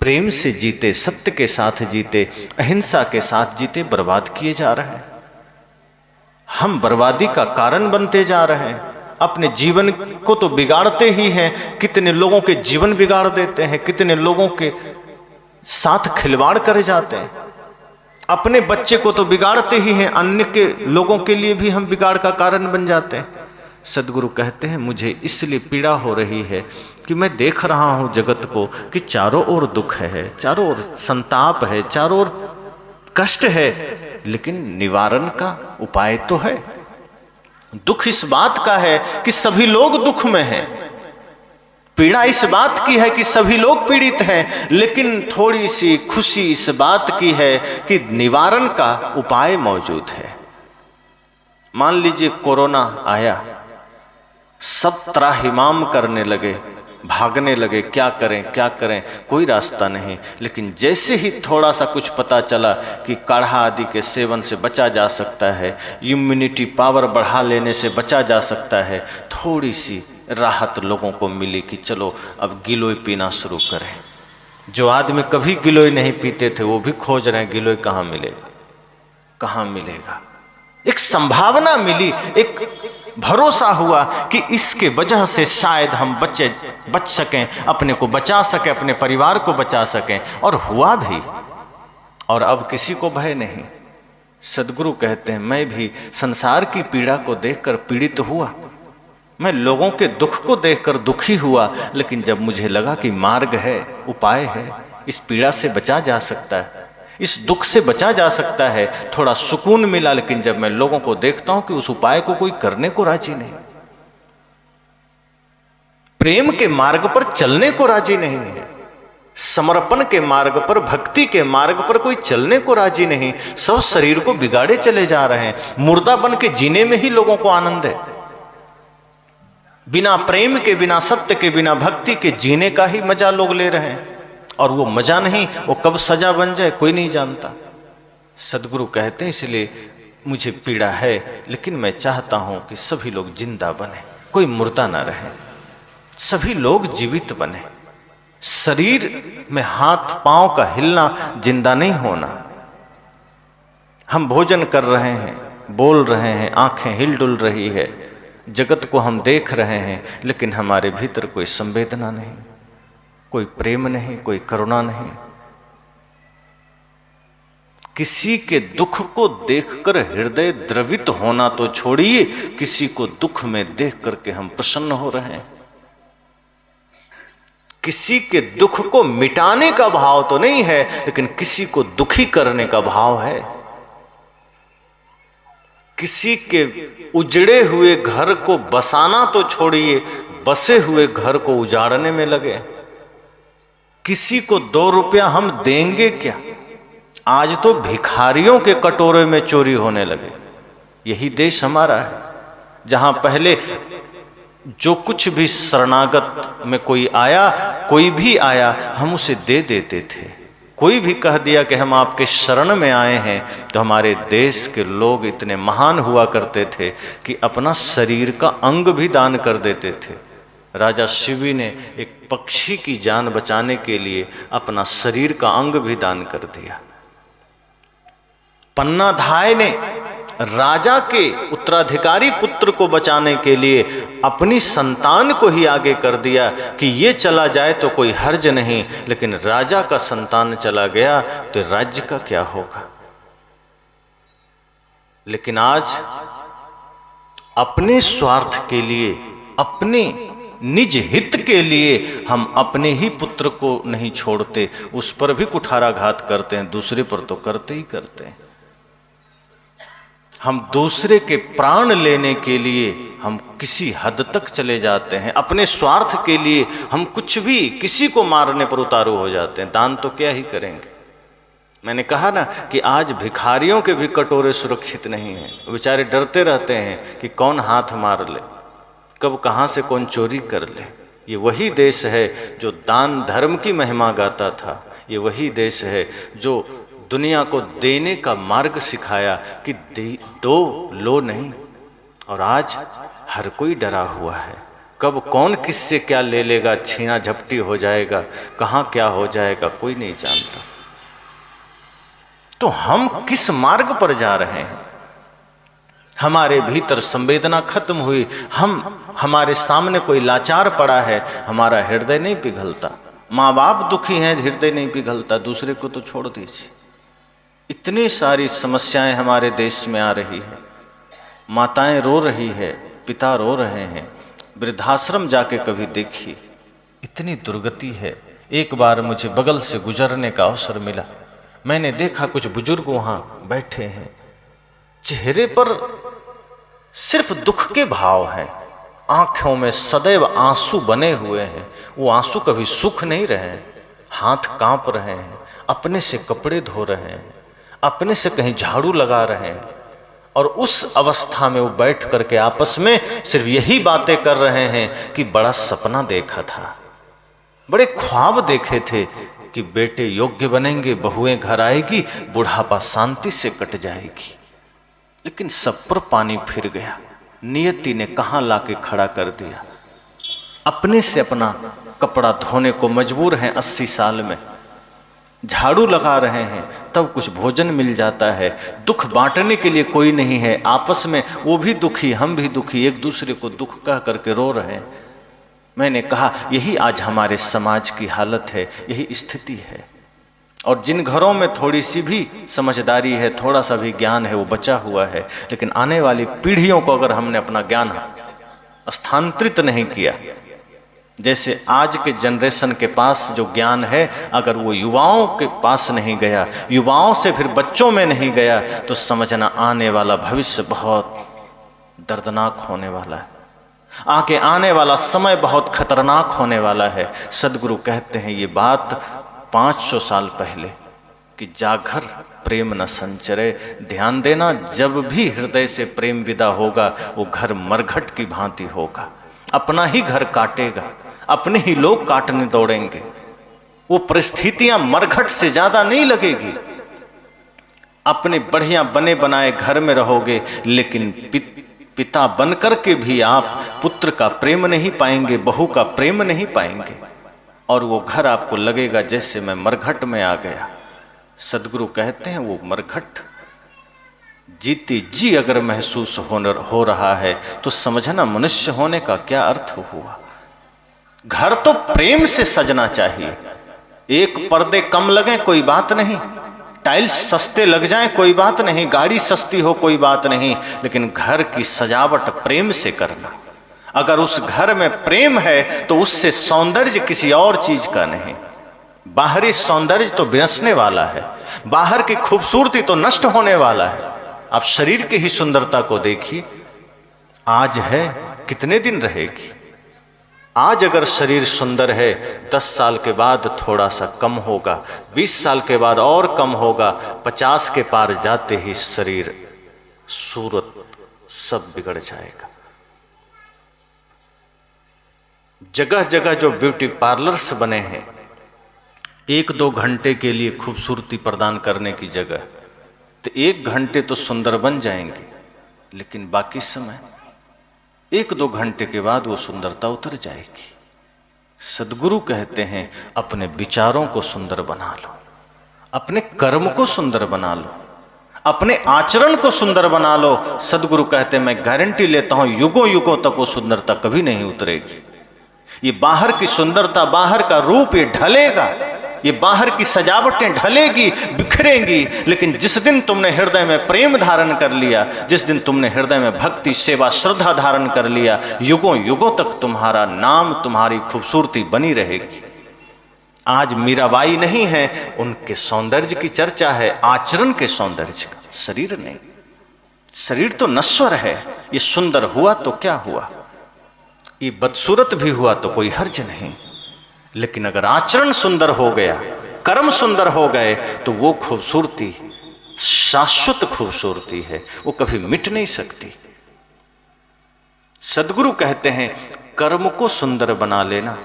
प्रेम से जीते, सत्य के साथ जीते, अहिंसा के साथ जीते, बर्बाद किए जा रहे हैं। हम बर्बादी का कारण बनते जा रहे हैं, अपने जीवन को तो बिगाड़ते ही हैं। कितने लोगों के जीवन बिगाड़ देते हैं, कितने लोगों के साथ खिलवाड़ करे जाते हैं। अपने बच्चे को तो बिगाड़ते ही हैं, अन्य के लोगों के लिए भी हम बिगाड़ का कारण बन जाते हैं। सदगुरु कहते हैं मुझे इसलिए पीड़ा हो रही है कि मैं देख रहा हूं जगत को कि चारों ओर दुख है, चारों ओर संताप है, चारों ओर कष्ट है, लेकिन निवारण का उपाय तो है। दुख इस बात का है कि सभी लोग दुख में हैं, पीड़ा इस बात की है कि सभी लोग पीड़ित हैं, लेकिन थोड़ी सी खुशी इस बात की है कि निवारण का उपाय मौजूद है। मान लीजिए कोरोना आया, सब त्राहिमाम करने लगे, भागने लगे, क्या करें क्या करें, कोई रास्ता नहीं। लेकिन जैसे ही थोड़ा सा कुछ पता चला कि काढ़ा आदि के सेवन से बचा जा सकता है, इम्यूनिटी पावर बढ़ा लेने से बचा जा सकता है, थोड़ी सी राहत लोगों को मिली कि चलो अब गिलोय पीना शुरू करें। जो आदमी कभी गिलोय नहीं पीते थे वो भी खोज रहे हैं गिलोय कहाँ मिलेगा, कहाँ मिलेगा। एक संभावना मिली, एक भरोसा हुआ कि इसके वजह से शायद हम बच सकें, अपने को बचा सकें, अपने परिवार को बचा सकें, और हुआ भी। और अब किसी को भय नहीं। सदगुरु कहते हैं मैं भी संसार की पीड़ा को देखकर पीड़ित हुआ, मैं लोगों के दुख को देखकर दुखी हुआ, लेकिन जब मुझे लगा कि मार्ग है, उपाय है, इस पीड़ा से बचा जा सकता है, इस दुख से बचा जा सकता है, थोड़ा सुकून मिला। लेकिन जब मैं लोगों को देखता हूं कि उस उपाय को कोई करने को राजी नहीं, प्रेम के मार्ग पर चलने को राजी नहीं है, समर्पण के मार्ग पर, भक्ति के मार्ग पर कोई चलने को राजी नहीं। सब शरीर को बिगाड़े चले जा रहे हैं। मुर्दा बन के जीने में ही लोगों को आनंद है। बिना प्रेम के, बिना सत्य के, बिना भक्ति के जीने का ही मजा लोग ले रहे हैं। और वो मजा नहीं, वो कब सजा बन जाए कोई नहीं जानता। सदगुरु कहते हैं इसलिए मुझे पीड़ा है, लेकिन मैं चाहता हूं कि सभी लोग जिंदा बने, कोई मुर्दा ना रहे, सभी लोग जीवित बने। शरीर में हाथ पांव का हिलना जिंदा नहीं होना। हम भोजन कर रहे हैं, बोल रहे हैं, आंखें हिल डुल रही है, जगत को हम देख रहे हैं, लेकिन हमारे भीतर कोई संवेदना नहीं, कोई प्रेम नहीं, कोई करुणा नहीं। किसी के दुख को देखकर हृदय द्रवित होना तो छोड़िए, किसी को दुख में देख करके हम प्रसन्न हो रहे हैं। किसी के दुख को मिटाने का भाव तो नहीं है, लेकिन किसी को दुखी करने का भाव है। किसी के उजड़े हुए घर को बसाना तो छोड़िए, बसे हुए घर को उजाड़ने में लगे। किसी को 2 रुपया हम देंगे क्या? आज तो भिखारियों के कटोरे में चोरी होने लगे। यही देश हमारा है, जहां पहले जो कुछ भी शरणागत में कोई आया, कोई भी आया, हम उसे दे देते थे। कोई भी कह दिया कि हम आपके शरण में आए हैं, तो हमारे देश के लोग इतने महान हुआ करते थे कि अपना शरीर का अंग भी दान कर देते थे। राजा शिवी ने एक पक्षी की जान बचाने के लिए अपना शरीर का अंग भी दान कर दिया। पन्नाधाय ने राजा के उत्तराधिकारी पुत्र को बचाने के लिए अपनी संतान को ही आगे कर दिया कि ये चला जाए तो कोई हर्ज नहीं, लेकिन राजा का संतान चला गया तो राज्य का क्या होगा। लेकिन आज अपने स्वार्थ के लिए, अपने निज हित के लिए हम अपने ही पुत्र को नहीं छोड़ते, उस पर भी कुठाराघात करते हैं, दूसरे पर तो करते ही करते हैं। हम दूसरे के प्राण लेने के लिए हम किसी हद तक चले जाते हैं। अपने स्वार्थ के लिए हम कुछ भी, किसी को मारने पर उतारू हो जाते हैं। दान तो क्या ही करेंगे। मैंने कहा ना कि आज भिखारियों के भी कटोरे सुरक्षित नहीं हैं। बेचारे डरते रहते हैं कि कौन हाथ मार ले, कब कहाँ से कौन चोरी कर ले। ये वही देश है जो दान धर्म की महिमा गाता था। ये वही देश है जो दुनिया को देने का मार्ग सिखाया कि दो लो नहीं। और आज हर कोई डरा हुआ है, कब कौन किससे क्या ले लेगा, छीना झपटी हो जाएगा, कहाँ क्या हो जाएगा कोई नहीं जानता। तो हम किस मार्ग पर जा रहे हैं? हमारे भीतर संवेदना खत्म हुई। हमारे सामने कोई लाचार पड़ा है, हमारा हृदय नहीं पिघलता। माँ बाप दुखी हैं, हृदय नहीं पिघलता, दूसरे को तो छोड़ दीजिए। इतनी सारी समस्याएं हमारे देश में आ रही है। माताएं रो रही है, पिता रो रहे हैं। वृद्धाश्रम जाके कभी देखिए, इतनी दुर्गति है। एक बार मुझे बगल से गुजरने का अवसर मिला। मैंने देखा कुछ बुजुर्ग वहां बैठे हैं, चेहरे पर सिर्फ दुख के भाव हैं, आंखों में सदैव आंसू बने हुए हैं। वो आंसू कभी सुख नहीं रहे हैं। हाथ कांप रहे हैं, अपने से कपड़े धो रहे हैं, अपने से कहीं झाड़ू लगा रहे हैं। और उस अवस्था में वो बैठ करके आपस में सिर्फ यही बातें कर रहे हैं कि बड़ा सपना देखा था, बड़े ख्वाब देखे थे कि बेटे योग्य बनेंगे, बहुएं घर आएगी, बुढ़ापा शांति से कट जाएगी। लेकिन सब पर पानी फिर गया। नियति ने कहाँ लाके खड़ा कर दिया। अपने से अपना कपड़ा धोने को मजबूर हैं 80 साल में, झाड़ू लगा रहे हैं, तब कुछ भोजन मिल जाता है। दुख बांटने के लिए कोई नहीं है, आपस में वो भी दुखी, हम भी दुखी, एक दूसरे को दुख कह करके रो रहे हैं। मैंने कहा यही आज हमारे समाज की हालत है, यही स्थिति है। और जिन घरों में थोड़ी सी भी समझदारी है, थोड़ा सा भी ज्ञान है, वो बचा हुआ है। लेकिन आने वाली पीढ़ियों को अगर हमने अपना ज्ञान स्थानांतरित नहीं किया, जैसे आज के जनरेशन के पास जो ज्ञान है, अगर वो युवाओं के पास नहीं गया, युवाओं से फिर बच्चों में नहीं गया, तो समझना आने वाला भविष्य बहुत दर्दनाक होने वाला है। आगे आने वाला समय बहुत खतरनाक होने वाला है। सदगुरु कहते हैं ये बात 500 साल पहले कि जागर प्रेम न संचरे। ध्यान देना, जब भी हृदय से प्रेम विदा होगा वो घर मरघट की भांति होगा, अपना ही घर काटेगा, अपने ही लोग काटने दौड़ेंगे। वो परिस्थितियां मरघट से ज्यादा नहीं लगेगी। अपने बढ़िया बने बनाए घर में रहोगे, लेकिन पिता बनकर के भी आप पुत्र का प्रेम नहीं पाएंगे, बहू का प्रेम नहीं पाएंगे, और वो घर आपको लगेगा जैसे मैं मरघट में आ गया। सदगुरु कहते हैं वो मरघट जीती जी अगर महसूस हो रहा है तो समझना मनुष्य होने का क्या अर्थ हुआ। घर तो प्रेम से सजना चाहिए। एक पर्दे कम लगे कोई बात नहीं, टाइल्स सस्ते लग जाएं कोई बात नहीं, गाड़ी सस्ती हो कोई बात नहीं, लेकिन घर की सजावट प्रेम से करना। अगर उस घर में प्रेम है तो उससे सौंदर्य किसी और चीज का नहीं। बाहरी सौंदर्य तो विनसने वाला है, बाहर की खूबसूरती तो नष्ट होने वाला है। आप शरीर की ही सुंदरता को देखिए, आज है कितने दिन रहेगी। आज अगर शरीर सुंदर है, 10 साल के बाद थोड़ा सा कम होगा, 20 साल के बाद और कम होगा, 50 के पार जाते ही शरीर सूरत सब बिगड़ जाएगा। जगह जगह जो ब्यूटी पार्लर्स बने हैं, 1-2 घंटे के लिए खूबसूरती प्रदान करने की जगह, तो 1 घंटे तो सुंदर बन जाएंगे, लेकिन बाकी समय 1-2 घंटे के बाद वो सुंदरता उतर जाएगी। सदगुरु कहते हैं अपने विचारों को सुंदर बना लो, अपने कर्म को सुंदर बना लो, अपने आचरण को सुंदर बना लो। सदगुरु कहते हैं मैं गारंटी लेता हूं युगों युगों तक वो सुंदरता कभी नहीं उतरेगी। ये बाहर की सुंदरता, बाहर का रूप ये ढलेगा, ये बाहर की सजावटें ढलेगी, बिखरेंगी, लेकिन जिस दिन तुमने हृदय में प्रेम धारण कर लिया, जिस दिन तुमने हृदय में भक्ति सेवा श्रद्धा धारण कर लिया, युगों युगों तक तुम्हारा नाम, तुम्हारी खूबसूरती बनी रहेगी। आज मीराबाई नहीं है, उनके सौंदर्य की चर्चा है, आचरण के सौंदर्य का, शरीर नहीं। शरीर तो नश्वर है, ये सुंदर हुआ तो क्या हुआ, ये बदसूरत भी हुआ तो कोई हर्ज नहीं, लेकिन अगर आचरण सुंदर हो गया, कर्म सुंदर हो गए, तो वो खूबसूरती शाश्वत खूबसूरती है, वो कभी मिट नहीं सकती। सदगुरु कहते हैं कर्म को सुंदर बना लेना,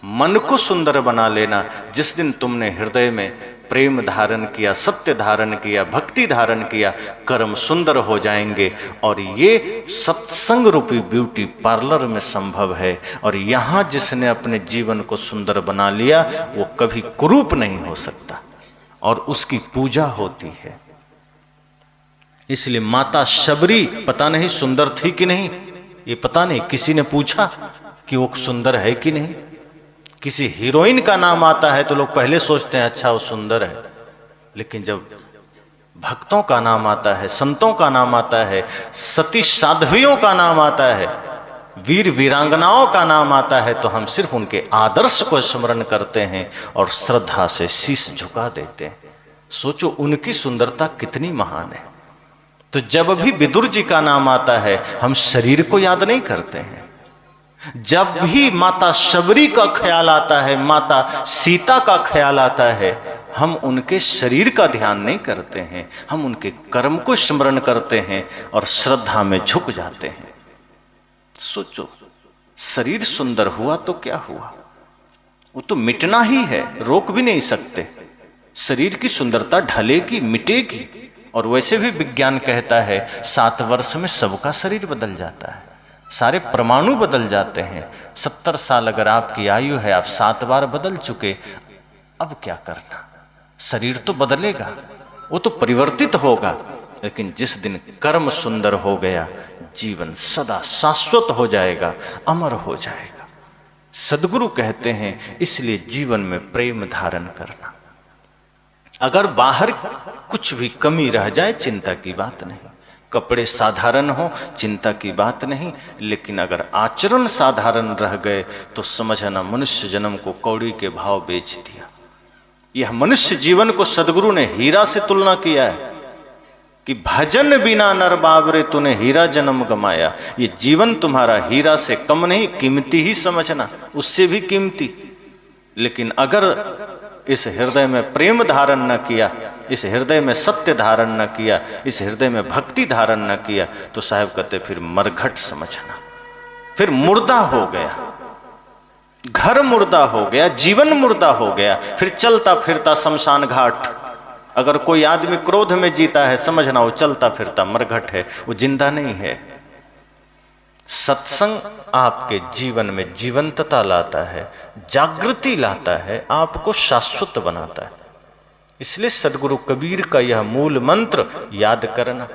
मन को सुंदर बना लेना। जिस दिन तुमने हृदय में प्रेम धारण किया, सत्य धारण किया, भक्ति धारण किया, कर्म सुंदर हो जाएंगे। और ये सत्संग रूपी ब्यूटी पार्लर में संभव है। और यहाँ जिसने अपने जीवन को सुंदर बना लिया वो कभी कुरूप नहीं हो सकता, और उसकी पूजा होती है। इसलिए माता शबरी पता नहीं सुंदर थी कि नहीं, ये पता नहीं, किसी ने पूछा कि वो सुंदर है कि नहीं। किसी हीरोइन का नाम आता है तो लोग पहले सोचते हैं अच्छा वो सुंदर है, लेकिन जब भक्तों का नाम आता है, संतों का नाम आता है, सती साध्वियों का नाम आता है, वीर वीरांगनाओं का नाम आता है, तो हम सिर्फ उनके आदर्श को स्मरण करते हैं और श्रद्धा से शीश झुका देते हैं। सोचो उनकी सुंदरता कितनी महान है। तो जब भी विदुर जी का नाम आता है हम शरीर को याद नहीं करते हैं। जब भी माता शबरी का ख्याल आता है, माता सीता का ख्याल आता है, हम उनके शरीर का ध्यान नहीं करते हैं, हम उनके कर्म को स्मरण करते हैं और श्रद्धा में झुक जाते हैं। सोचो शरीर सुंदर हुआ तो क्या हुआ, वो तो मिटना ही है, रोक भी नहीं सकते। शरीर की सुंदरता ढलेगी, मिटेगी। और वैसे भी विज्ञान कहता है 7 वर्ष में सबका शरीर बदल जाता है, सारे परमाणु बदल जाते हैं। 70 साल अगर आपकी आयु है, आप 7 बार बदल चुके, अब क्या करना। शरीर तो बदलेगा, वो तो परिवर्तित होगा, लेकिन जिस दिन कर्म सुंदर हो गया जीवन सदा शाश्वत हो जाएगा, अमर हो जाएगा। सदगुरु कहते हैं इसलिए जीवन में प्रेम धारण करना। अगर बाहर कुछ भी कमी रह जाए चिंता की बात नहीं, कपड़े साधारण हो चिंता की बात नहीं, लेकिन अगर आचरण साधारण रह गए तो समझना मनुष्य जन्म को कौड़ी के भाव बेच दिया। यह मनुष्य जीवन को सदगुरु ने हीरा से तुलना किया है कि भजन बिना नर बावरे तूने हीरा जन्म गमाया। ये जीवन तुम्हारा हीरा से कम नहीं, कीमती ही समझना, उससे भी कीमती। लेकिन अगर इस हृदय में प्रेम धारण न किया, इस हृदय में सत्य धारण न किया, इस हृदय में भक्ति धारण न किया, तो साहब कहते फिर मरघट समझना, फिर मुर्दा हो गया, घर मुर्दा हो गया, जीवन मुर्दा हो गया, फिर चलता फिरता शमशान घाट। अगर कोई आदमी क्रोध में जीता है, समझना वो चलता फिरता मरघट है, वो जिंदा नहीं है। सत्संग आपके जीवन में जीवंतता लाता है, जागृति लाता है, आपको शाश्वत बनाता है। इसलिए सदगुरु कबीर का यह मूल मंत्र याद करना।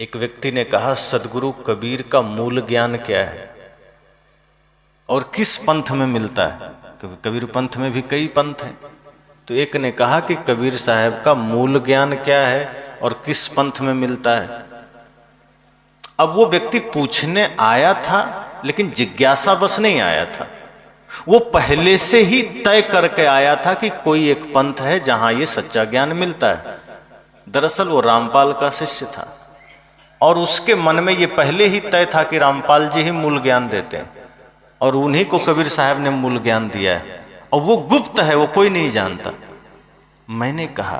एक व्यक्ति ने कहा, सदगुरु कबीर का मूल ज्ञान क्या है और किस पंथ में मिलता है? कबीर पंथ में भी कई पंथ हैं। तो एक ने कहा कि कबीर साहब का मूल ज्ञान क्या है और किस पंथ में मिलता है। अब वो व्यक्ति पूछने आया था, लेकिन जिज्ञासा बस नहीं आया था, वो पहले से ही तय करके आया था कि कोई एक पंथ है जहां ये सच्चा ज्ञान मिलता है। दरअसल वो रामपाल का शिष्य था और उसके मन में ये पहले ही तय था कि रामपाल जी ही मूल ज्ञान देते हैं और उन्हीं को कबीर साहब ने मूल ज्ञान दिया है, और वो गुप्त है, वो कोई नहीं जानता। मैंने कहा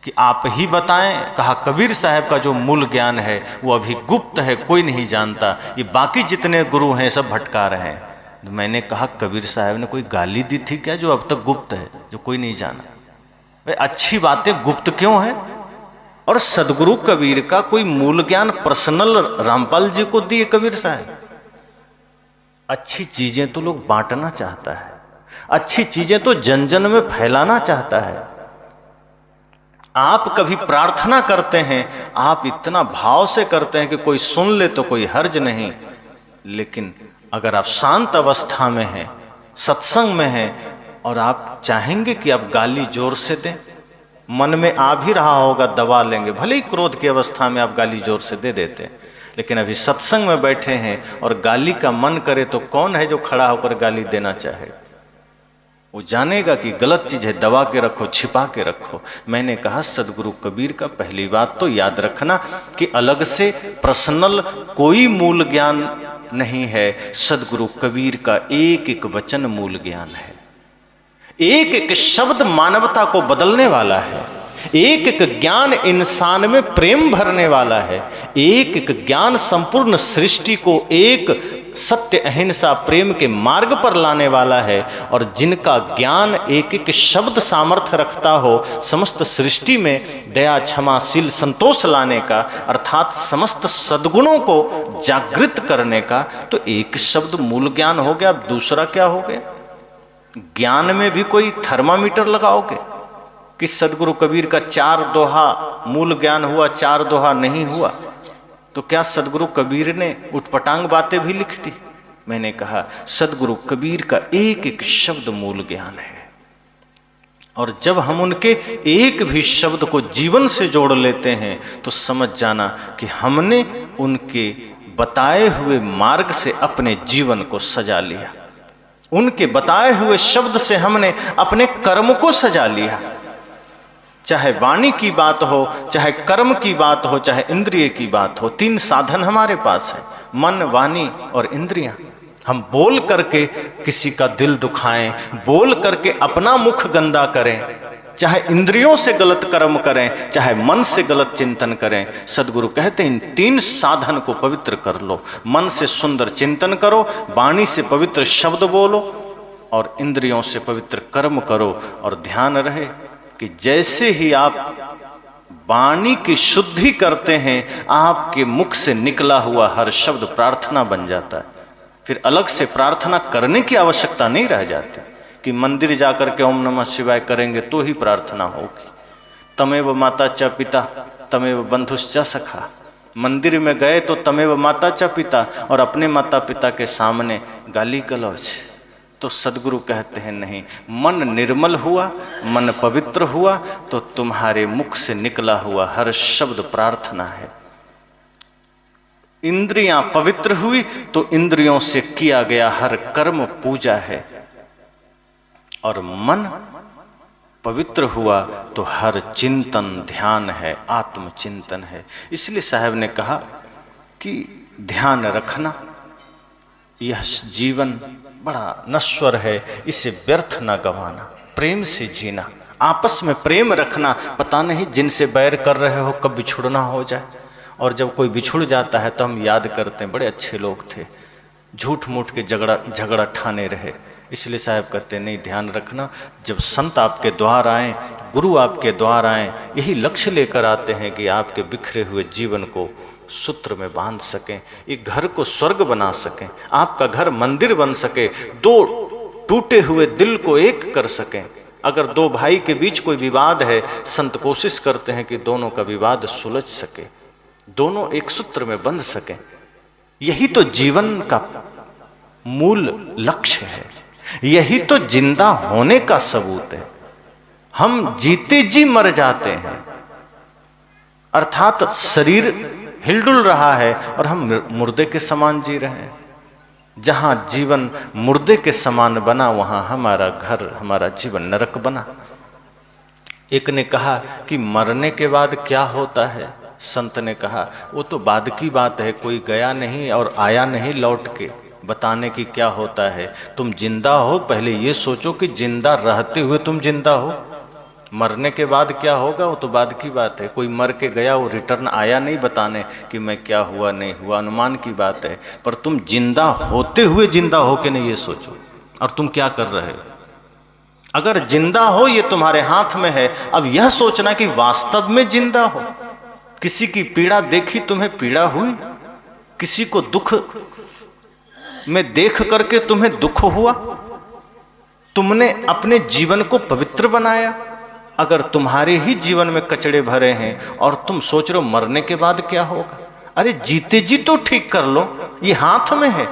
कि आप ही बताएं। कहा, कबीर साहब का जो मूल ज्ञान है वो अभी गुप्त है, कोई नहीं जानता, ये बाकी जितने गुरु हैं सब भटका रहे हैं। तो मैंने कहा, कबीर साहब ने कोई गाली दी थी क्या जो अब तक गुप्त है, जो कोई नहीं जाना? भाई अच्छी बातें गुप्त क्यों है? और सदगुरु कबीर का कोई मूल ज्ञान पर्सनल रामपाल जी को दिए कबीर साहब। अच्छी चीजें तो लोग बांटना चाहता है, अच्छी चीजें तो जन जन में फैलाना चाहता है। आप कभी प्रार्थना करते हैं, आप इतना भाव से करते हैं कि कोई सुन ले तो कोई हर्ज नहीं, लेकिन अगर आप शांत अवस्था में हैं, सत्संग में हैं और आप चाहेंगे कि आप गाली जोर से दें, मन में आ भी रहा होगा दबा लेंगे, भले ही क्रोध की अवस्था में आप गाली जोर से दे देते हैं, लेकिन अभी सत्संग में बैठे हैं और गाली का मन करे तो कौन है जो खड़ा होकर गाली देना चाहे? वो जानेगा कि गलत चीज है, दबा के रखो, छिपा के रखो। मैंने कहा, सदगुरु कबीर का पहली बात तो याद रखना कि अलग से पर्सनल कोई मूल ज्ञान नहीं है। सदगुरु कबीर का एक एक वचन मूल ज्ञान है, एक एक शब्द मानवता को बदलने वाला है, एक एक ज्ञान इंसान में प्रेम भरने वाला है, एक एक ज्ञान संपूर्ण सृष्टि को एक सत्य अहिंसा प्रेम के मार्ग पर लाने वाला है। और जिनका ज्ञान एक एक शब्द सामर्थ्य रखता हो समस्त सृष्टि में दया क्षमाशील संतोष लाने का, अर्थात समस्त सद्गुणों को जागृत करने का, तो एक शब्द मूल ज्ञान हो गया। दूसरा क्या हो गया? ज्ञान में भी कोई थर्मामीटर लगाओगे कि सदगुरु कबीर का 4 दोहा मूल ज्ञान हुआ, 4 दोहा नहीं हुआ, तो क्या सदगुरु कबीर ने उटपटांग बातें भी लिख दी? मैंने कहा, सदगुरु कबीर का एक एक शब्द मूल ज्ञान है, और जब हम उनके एक भी शब्द को जीवन से जोड़ लेते हैं तो समझ जाना कि हमने उनके बताए हुए मार्ग से अपने जीवन को सजा लिया, उनके बताए हुए शब्द से हमने अपने कर्म को सजा लिया। चाहे वाणी की बात हो, चाहे कर्म की बात हो, चाहे इंद्रिय की बात हो, 3 साधन हमारे पास है, मन, वाणी और इंद्रियां। हम बोल करके किसी का दिल दुखाएं, बोल करके अपना मुख गंदा करें, चाहे इंद्रियों से गलत कर्म करें, चाहे मन से गलत चिंतन करें। सदगुरु कहते हैं इन 3 साधन को पवित्र कर लो। मन से सुंदर चिंतन करो, वाणी से पवित्र शब्द बोलो और इंद्रियों से पवित्र कर्म करो। और ध्यान रहे कि जैसे ही आप वाणी की शुद्धि करते हैं, आपके मुख से निकला हुआ हर शब्द प्रार्थना बन जाता है। फिर अलग से प्रार्थना करने की आवश्यकता नहीं रह जाती कि मंदिर जाकर के ओम नमः शिवाय करेंगे तो ही प्रार्थना होगी। तमेव माता च पिता तमेव बंधुश्च सखा। मंदिर में गए तो तमेव माता च पिता, और अपने माता पिता के सामने गाली गलौज। तो सदगुरु कहते हैं नहीं, मन निर्मल हुआ, मन पवित्र हुआ तो तुम्हारे मुख से निकला हुआ हर शब्द प्रार्थना है। इंद्रियां पवित्र हुई तो इंद्रियों से किया गया हर कर्म पूजा है। और मन पवित्र हुआ तो हर चिंतन ध्यान है, आत्मचिंतन है। इसलिए साहब ने कहा कि ध्यान रखना, यह जीवन बड़ा नश्वर है, इसे व्यर्थ ना गंवाना, प्रेम से जीना, आपस में प्रेम रखना। पता नहीं जिनसे बैर कर रहे हो कब बिछुड़ना हो जाए, और जब कोई बिछुड़ जाता है तो हम याद करते हैं बड़े अच्छे लोग थे, झूठ मूठ के झगड़ा ठाने रहे। इसलिए साहब कहते नहीं, ध्यान रखना, जब संत आपके द्वार आए, गुरु आपके द्वार आए, यही लक्ष्य लेकर आते हैं कि आपके बिखरे हुए जीवन को सूत्र में बांध सकें, एक घर को स्वर्ग बना सकें, आपका घर मंदिर बन सके, दो टूटे हुए दिल को एक कर सकें। अगर दो भाई के बीच कोई विवाद है, संत कोशिश करते हैं कि दोनों का विवाद सुलझ सके, दोनों एक सूत्र में बंध सकें। यही तो जीवन का मूल लक्ष्य है, यही तो जिंदा होने का सबूत है। हम जीते जी मर जाते हैं, अर्थात शरीर हिलडुल रहा है और हम मुर्दे के समान जी रहे हैं। जहां जीवन मुर्दे के समान बना, वहां हमारा घर, हमारा जीवन नरक बना। एक ने कहा कि मरने के बाद क्या होता है, संत ने कहा वो तो बाद की बात है, कोई गया नहीं और आया नहीं लौट के बताने की क्या होता है। तुम जिंदा हो, पहले ये सोचो कि जिंदा रहते हुए तुम जिंदा हो। मरने के बाद क्या होगा वो तो बाद की बात है। कोई मर के गया, वो रिटर्न आया नहीं बताने कि मैं क्या हुआ नहीं हुआ, अनुमान की बात है। पर तुम जिंदा होते हुए जिंदा हो के नहीं, ये सोचो। और तुम क्या कर रहे हो? अगर जिंदा हो ये तुम्हारे हाथ में है। अब यह सोचना कि वास्तव में जिंदा हो। किसी की पीड़ा देखी, तुम्हें पीड़ा हुई? किसी को दुख में देख करके तुम्हें दुख हुआ? तुमने अपने जीवन को पवित्र बनाया? अगर तुम्हारे ही जीवन में कचड़े भरे हैं और तुम सोच रहे हो मरने के बाद क्या होगा, अरे जीते जी तो ठीक कर लो। ये हाथ में है,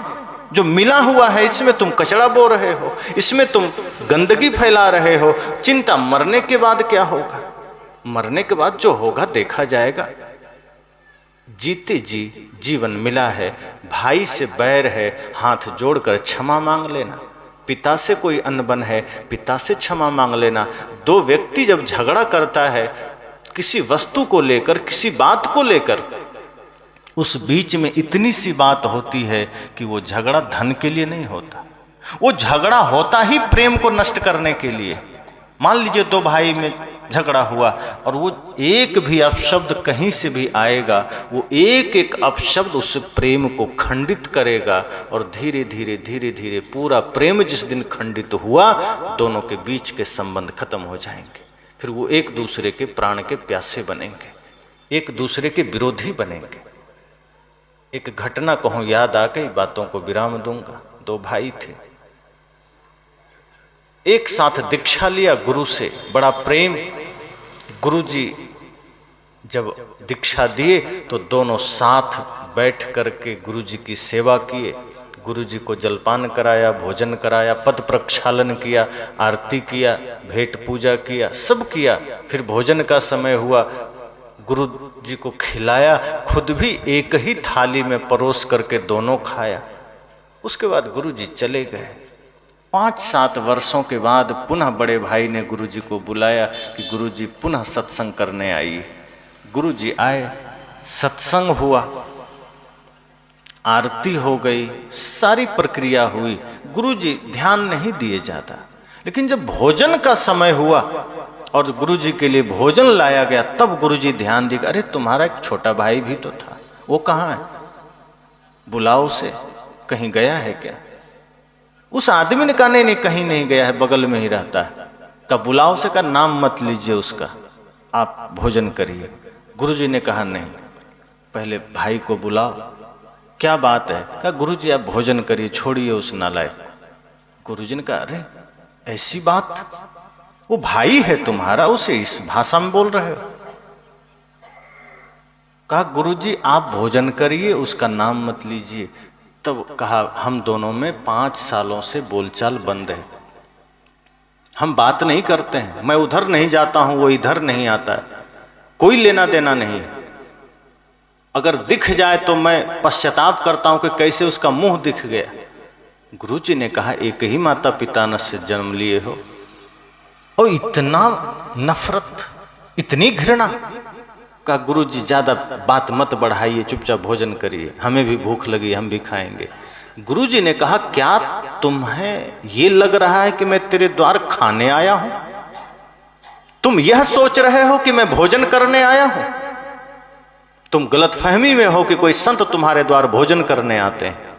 जो मिला हुआ है इसमें तुम कचड़ा बो रहे हो, इसमें तुम गंदगी फैला रहे हो। चिंता मरने के बाद क्या होगा, मरने के बाद जो होगा देखा जाएगा। जीते जी जीवन मिला है, भाई से बैर है, हाथ जोड़कर क्षमा मांग लेना। पिता से कोई अनबन है, पिता से क्षमा मांग लेना। दो व्यक्ति जब झगड़ा करता है किसी वस्तु को लेकर, किसी बात को लेकर, उस बीच में इतनी सी बात होती है कि वो झगड़ा धन के लिए नहीं होता, वो झगड़ा होता ही प्रेम को नष्ट करने के लिए। मान लीजिए दो भाई में झगड़ा हुआ और वो एक भी अपशब्द कहीं से भी आएगा, वो एक एक अपशब्द उस प्रेम को खंडित करेगा और धीरे धीरे धीरे धीरे पूरा प्रेम जिस दिन खंडित हुआ, दोनों के बीच के संबंध खत्म हो जाएंगे। फिर वो एक दूसरे के प्राण के प्यासे बनेंगे, एक दूसरे के विरोधी बनेंगे। एक घटना कहूँ याद आ गई, बातों को विराम दूंगा। दो भाई थे, एक साथ दीक्षा लिया गुरु से, बड़ा प्रेम। गुरुजी जब दीक्षा दिए तो दोनों साथ बैठ करके गुरुजी की सेवा किए। गुरुजी को जलपान कराया, भोजन कराया, पद प्रक्षालन किया, आरती किया, भेंट पूजा किया, सब किया। फिर भोजन का समय हुआ, गुरुजी को खिलाया, खुद भी एक ही थाली में परोस करके दोनों खाया। उसके बाद गुरुजी चले गए। 5-7 वर्षों के बाद पुनः बड़े भाई ने गुरुजी को बुलाया कि गुरुजी पुनः सत्संग करने आइए। गुरुजी आए, सत्संग हुआ, आरती हो गई, सारी प्रक्रिया हुई। गुरुजी ध्यान नहीं दिए जाता, लेकिन जब भोजन का समय हुआ और गुरुजी के लिए भोजन लाया गया, तब गुरुजी ध्यान दिए, अरे तुम्हारा एक छोटा भाई भी तो था, वो कहाँ है? बुलाओ उसे, कहीं गया है क्या? उस आदमी ने कहा नहीं, कहीं नहीं गया है, बगल में ही रहता है। का बुलाओ से, का नाम मत लीजिए उसका, आप भोजन करिए। गुरुजी ने कहा नहीं, पहले भाई को बुलाओ। क्या बात है? कहा गुरुजी आप भोजन करिए, छोड़िए उस नालायक को। गुरुजी ने कहा अरे ऐसी बात, वो भाई है तुम्हारा, उसे इस भाषा में बोल रहे हो? कहा गुरुजी आप भोजन करिए, उसका नाम मत लीजिए। तब कहा हम दोनों में 5 सालों से बोलचाल बंद है, हम बात नहीं करते हैं। मैं उधर नहीं जाता हूं, वो इधर नहीं आता है, कोई लेना देना नहीं। अगर दिख जाए तो मैं पश्चाताप करता हूं कि कैसे उसका मुंह दिख गया। गुरुजी ने कहा एक ही माता पिता ने से जन्म लिए हो, और इतना नफरत, इतनी घृणा। कहा गुरु जी ज़्यादा बात मत बढ़ाइए, चुपचाप भोजन करिए, हमें भी भूख लगी, हम भी खाएंगे। गुरु जी ने कहा क्या तुम्हें ये लग रहा है कि मैं तेरे द्वार खाने आया हूं? तुम यह सोच रहे हो कि मैं भोजन करने आया हूं? तुम गलतफहमी में हो कि कोई संत तुम्हारे द्वार भोजन करने आते हैं।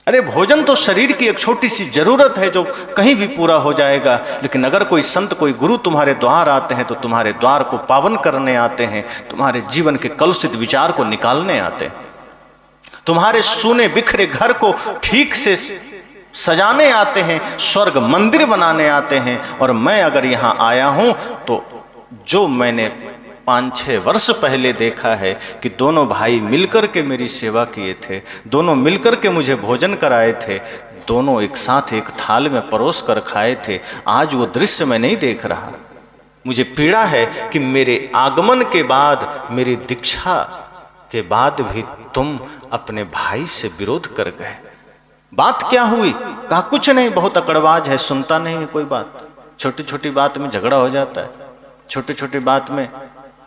अरे भोजन तो शरीर की एक छोटी सी जरूरत है जो कहीं भी पूरा हो जाएगा, लेकिन अगर कोई संत, कोई गुरु तुम्हारे द्वार आते हैं तो तुम्हारे द्वार को पावन करने आते हैं, तुम्हारे जीवन के कलुषित विचार को निकालने आते हैं, तुम्हारे सूने बिखरे घर को ठीक से सजाने आते हैं, स्वर्ग मंदिर बनाने आते हैं। और मैं अगर यहाँ आया हूं तो जो मैंने 5-6 वर्ष पहले देखा है कि दोनों भाई मिलकर के मेरी सेवा किए थे, दोनों मिलकर के मुझे भोजन कराए थे, दोनों एक साथ एक थाल में परोस कर खाए थे, आज वो दृश्य मैं नहीं देख रहा। मुझे पीड़ा है कि मेरे आगमन के बाद, मेरी दीक्षा के बाद भी तुम अपने भाई से विरोध कर गए। बात क्या हुई? कहा कुछ नहीं, बहुत अकड़बाज है, सुनता नहीं है कोई बात, छोटी छोटी बात में झगड़ा हो जाता है, छोटी छोटी बात में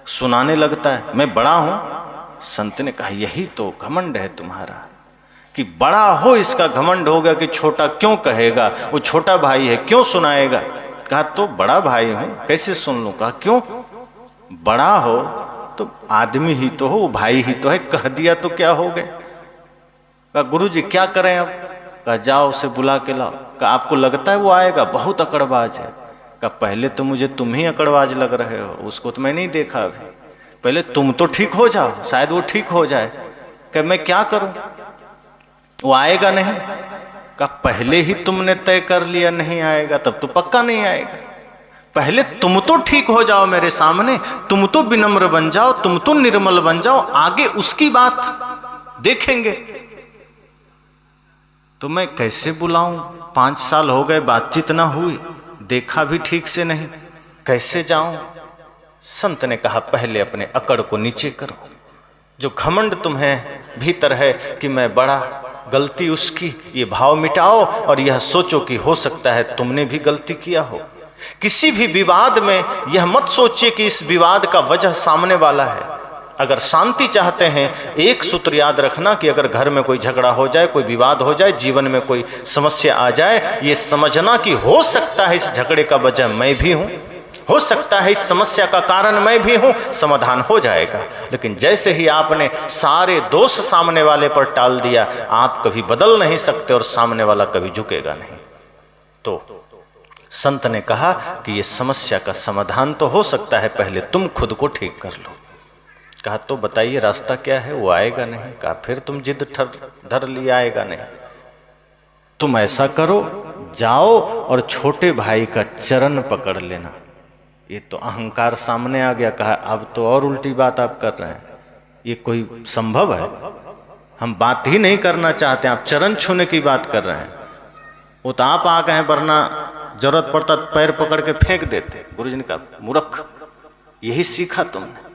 सुनाने लगता है, मैं बड़ा हूं। संत ने कहा यही तो घमंड है तुम्हारा, कि बड़ा हो इसका घमंड होगा कि छोटा क्यों कहेगा, वो छोटा भाई है क्यों सुनाएगा। कहा तो बड़ा भाई हूं, कैसे सुन लूं? कहा क्यों? बड़ा हो तो आदमी ही तो हो, भाई ही तो है, कह दिया तो क्या हो गए। कहा गुरु जी क्या करें अब? कहा जाओ उसे बुला के लाओ। कहा आपको लगता है वो आएगा? बहुत अकड़बाज है। कहा पहले तो मुझे तुम ही अकड़बाज लग रहे हो, उसको तो मैं नहीं देखा अभी, पहले तुम तो ठीक हो जाओ, शायद वो ठीक हो जाए। कहा मैं क्या करूं, वो आएगा नहीं। कहा पहले ही तुमने तय कर लिया नहीं आएगा, तब तो पक्का नहीं आएगा। पहले तुम तो ठीक हो जाओ मेरे सामने, तुम तो विनम्र बन जाओ, तुम तो निर्मल बन जाओ, आगे उसकी बात देखेंगे। तो मैं कैसे बुलाऊं? 5 साल हो गए बातचीत ना हुई, देखा भी ठीक से नहीं, कैसे जाऊं? संत ने कहा पहले अपने अकड़ को नीचे करो, जो घमंड तुम्हें भीतर है कि मैं बड़ा, गलती उसकी, ये भाव मिटाओ और यह सोचो कि हो सकता है तुमने भी गलती किया हो। किसी भी विवाद में यह मत सोचिए कि इस विवाद का वजह सामने वाला है। अगर शांति चाहते हैं, एक सूत्र याद रखना कि अगर घर में कोई झगड़ा हो जाए, कोई विवाद हो जाए, जीवन में कोई समस्या आ जाए, ये समझना कि हो सकता है इस झगड़े का वजह मैं भी हूं, हो सकता है इस समस्या का कारण मैं भी हूं, समाधान हो जाएगा। लेकिन जैसे ही आपने सारे दोष सामने वाले पर टाल दिया, आप कभी बदल नहीं सकते और सामने वाला कभी झुकेगा नहीं। तो संत ने कहा कि ये समस्या का समाधान तो हो सकता है, पहले तुम खुद को ठीक कर लो। कहा तो बताइए रास्ता क्या है? वो आएगा नहीं। कहा फिर तुम जिद धर लिया, आएगा नहीं। तुम ऐसा करो, जाओ और छोटे भाई का चरण पकड़ लेना। ये तो अहंकार सामने आ गया। कहा अब तो और उल्टी बात आप कर रहे हैं, ये कोई संभव है? हम बात ही नहीं करना चाहते, आप चरण छूने की बात कर रहे हैं। वो तो आप आ गए हैं, वरना जरूरत पड़ता पैर पकड़ के फेंक देते। गुरु जी ने कहा मूर्ख, यही सीखा तुमने?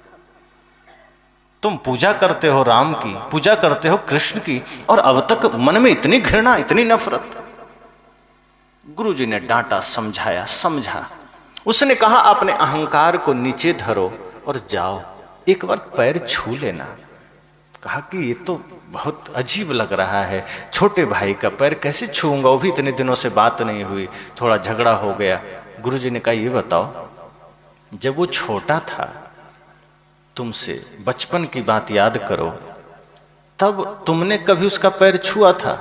तुम पूजा करते हो राम की, पूजा करते हो कृष्ण की, और अब तक मन में इतनी घृणा, इतनी नफरत। गुरु जी ने डांटा, समझाया, समझा। उसने कहा अपने अहंकार को नीचे धरो और जाओ, एक बार पैर छू लेना। कहा कि ये तो बहुत अजीब लग रहा है, छोटे भाई का पैर कैसे छूऊंगा, वो भी इतने दिनों से बात नहीं हुई, थोड़ा झगड़ा हो गया। गुरु जी ने कहा ये बताओ, जब वो छोटा था, तुमसे बचपन की बात याद करो, तब तुमने कभी उसका पैर छुआ था?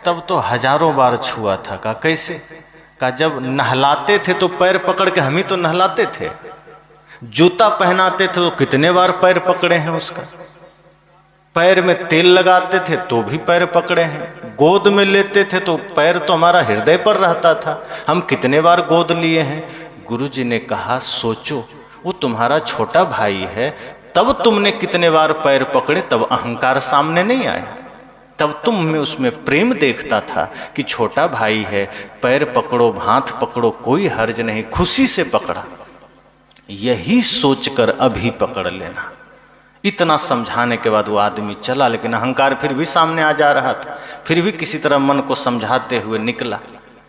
तब तो हजारों बार छुआ था। कहा कैसे? कहा जब नहलाते थे तो पैर पकड़ के, हम ही तो नहलाते थे। जूता पहनाते थे तो कितने बार पैर पकड़े हैं उसका। पैर में तेल लगाते थे तो भी पैर पकड़े हैं। गोद में लेते थे तो पैर तो हमारा हृदय पर रहता था, हम कितने बार गोद लिए हैं। गुरु जी ने कहा सोचो, वो तुम्हारा छोटा भाई है, तब तुमने कितने बार पैर पकड़े, तब अहंकार सामने नहीं आया, तब तुम में उसमें प्रेम देखता था कि छोटा भाई है, पैर पकड़ो, हाथ पकड़ो, कोई हर्ज नहीं, खुशी से पकड़ा। यही सोचकर अभी पकड़ लेना। इतना समझाने के बाद वो आदमी चला, लेकिन अहंकार फिर भी सामने आ जा रहा था। फिर भी किसी तरह मन को समझाते हुए निकला।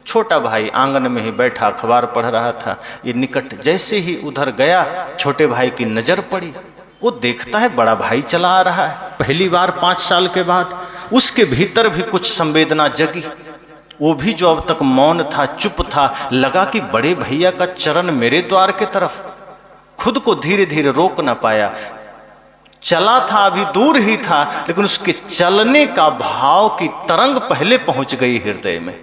छोटा भाई आंगन में ही बैठा अखबार पढ़ रहा था। ये निकट जैसे ही उधर गया, छोटे भाई की नजर पड़ी। वो देखता है बड़ा भाई चला आ रहा है, पहली बार 5 साल के बाद। उसके भीतर भी कुछ संवेदना जगी। वो भी जो अब तक मौन था, चुप था, लगा कि बड़े भैया का चरण मेरे द्वार के तरफ। खुद को धीरे धीरे रोक न पाया। चला था, अभी दूर ही था, लेकिन उसके चलने का भाव की तरंग पहले पहुंच गई हृदय में।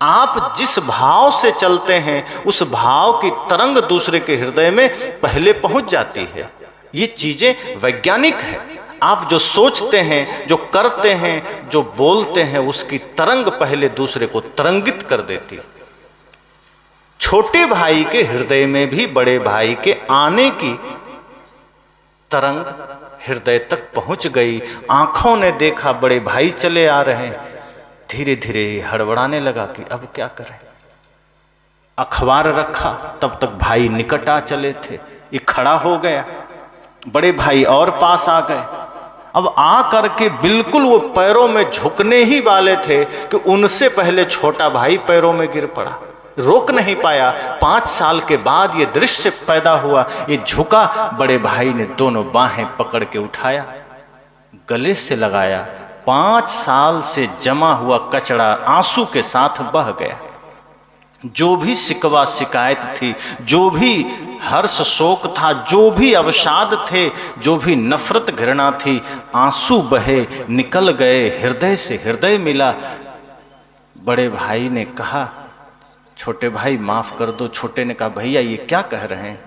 आप जिस भाव से चलते हैं उस भाव की तरंग दूसरे के हृदय में पहले पहुंच जाती है। ये चीजें वैज्ञानिक है। आप जो सोचते हैं, जो करते हैं, जो बोलते हैं, उसकी तरंग पहले दूसरे को तरंगित कर देती। छोटे भाई के हृदय में भी बड़े भाई के आने की तरंग हृदय तक पहुंच गई। आंखों ने देखा बड़े भाई चले आ रहे हैं। धीरे धीरे हड़बड़ाने लगा कि अब क्या करें। अखबार रखा, तब तक भाई निकट आ चले थे। ये खड़ा हो गया, बड़े भाई और पास आ गए। अब आ करके बिल्कुल वो पैरों में झुकने ही वाले थे कि उनसे पहले छोटा भाई पैरों में गिर पड़ा। रोक नहीं पाया। 5 साल के बाद ये दृश्य पैदा हुआ। ये झुका, बड़े भाई ने दोनों बाहें पकड़ के उठाया, गले से लगाया। 5 साल से जमा हुआ कचरा आंसू के साथ बह गया। जो भी शिकवा शिकायत थी, जो भी हर्ष शोक था, जो भी अवसाद थे, जो भी नफरत घृणा थी, आंसू बहे, निकल गए। हृदय से हृदय मिला। बड़े भाई ने कहा, छोटे भाई माफ कर दो। छोटे ने कहा, भैया ये क्या कह रहे हैं?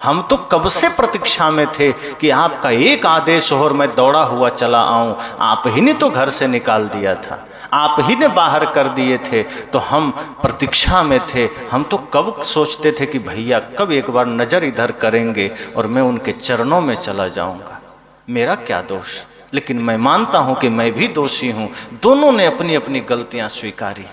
हम तो कब से प्रतीक्षा में थे कि आपका एक आदेश हो और मैं दौड़ा हुआ चला आऊं। आप ही ने तो घर से निकाल दिया था, आप ही ने बाहर कर दिए थे, तो हम प्रतीक्षा में थे। हम तो कब सोचते थे कि भैया कब एक बार नजर इधर करेंगे और मैं उनके चरणों में चला जाऊंगा। मेरा क्या दोष? लेकिन मैं मानता हूं कि मैं भी दोषी हूं। दोनों ने अपनी अपनी गलतियां स्वीकारी।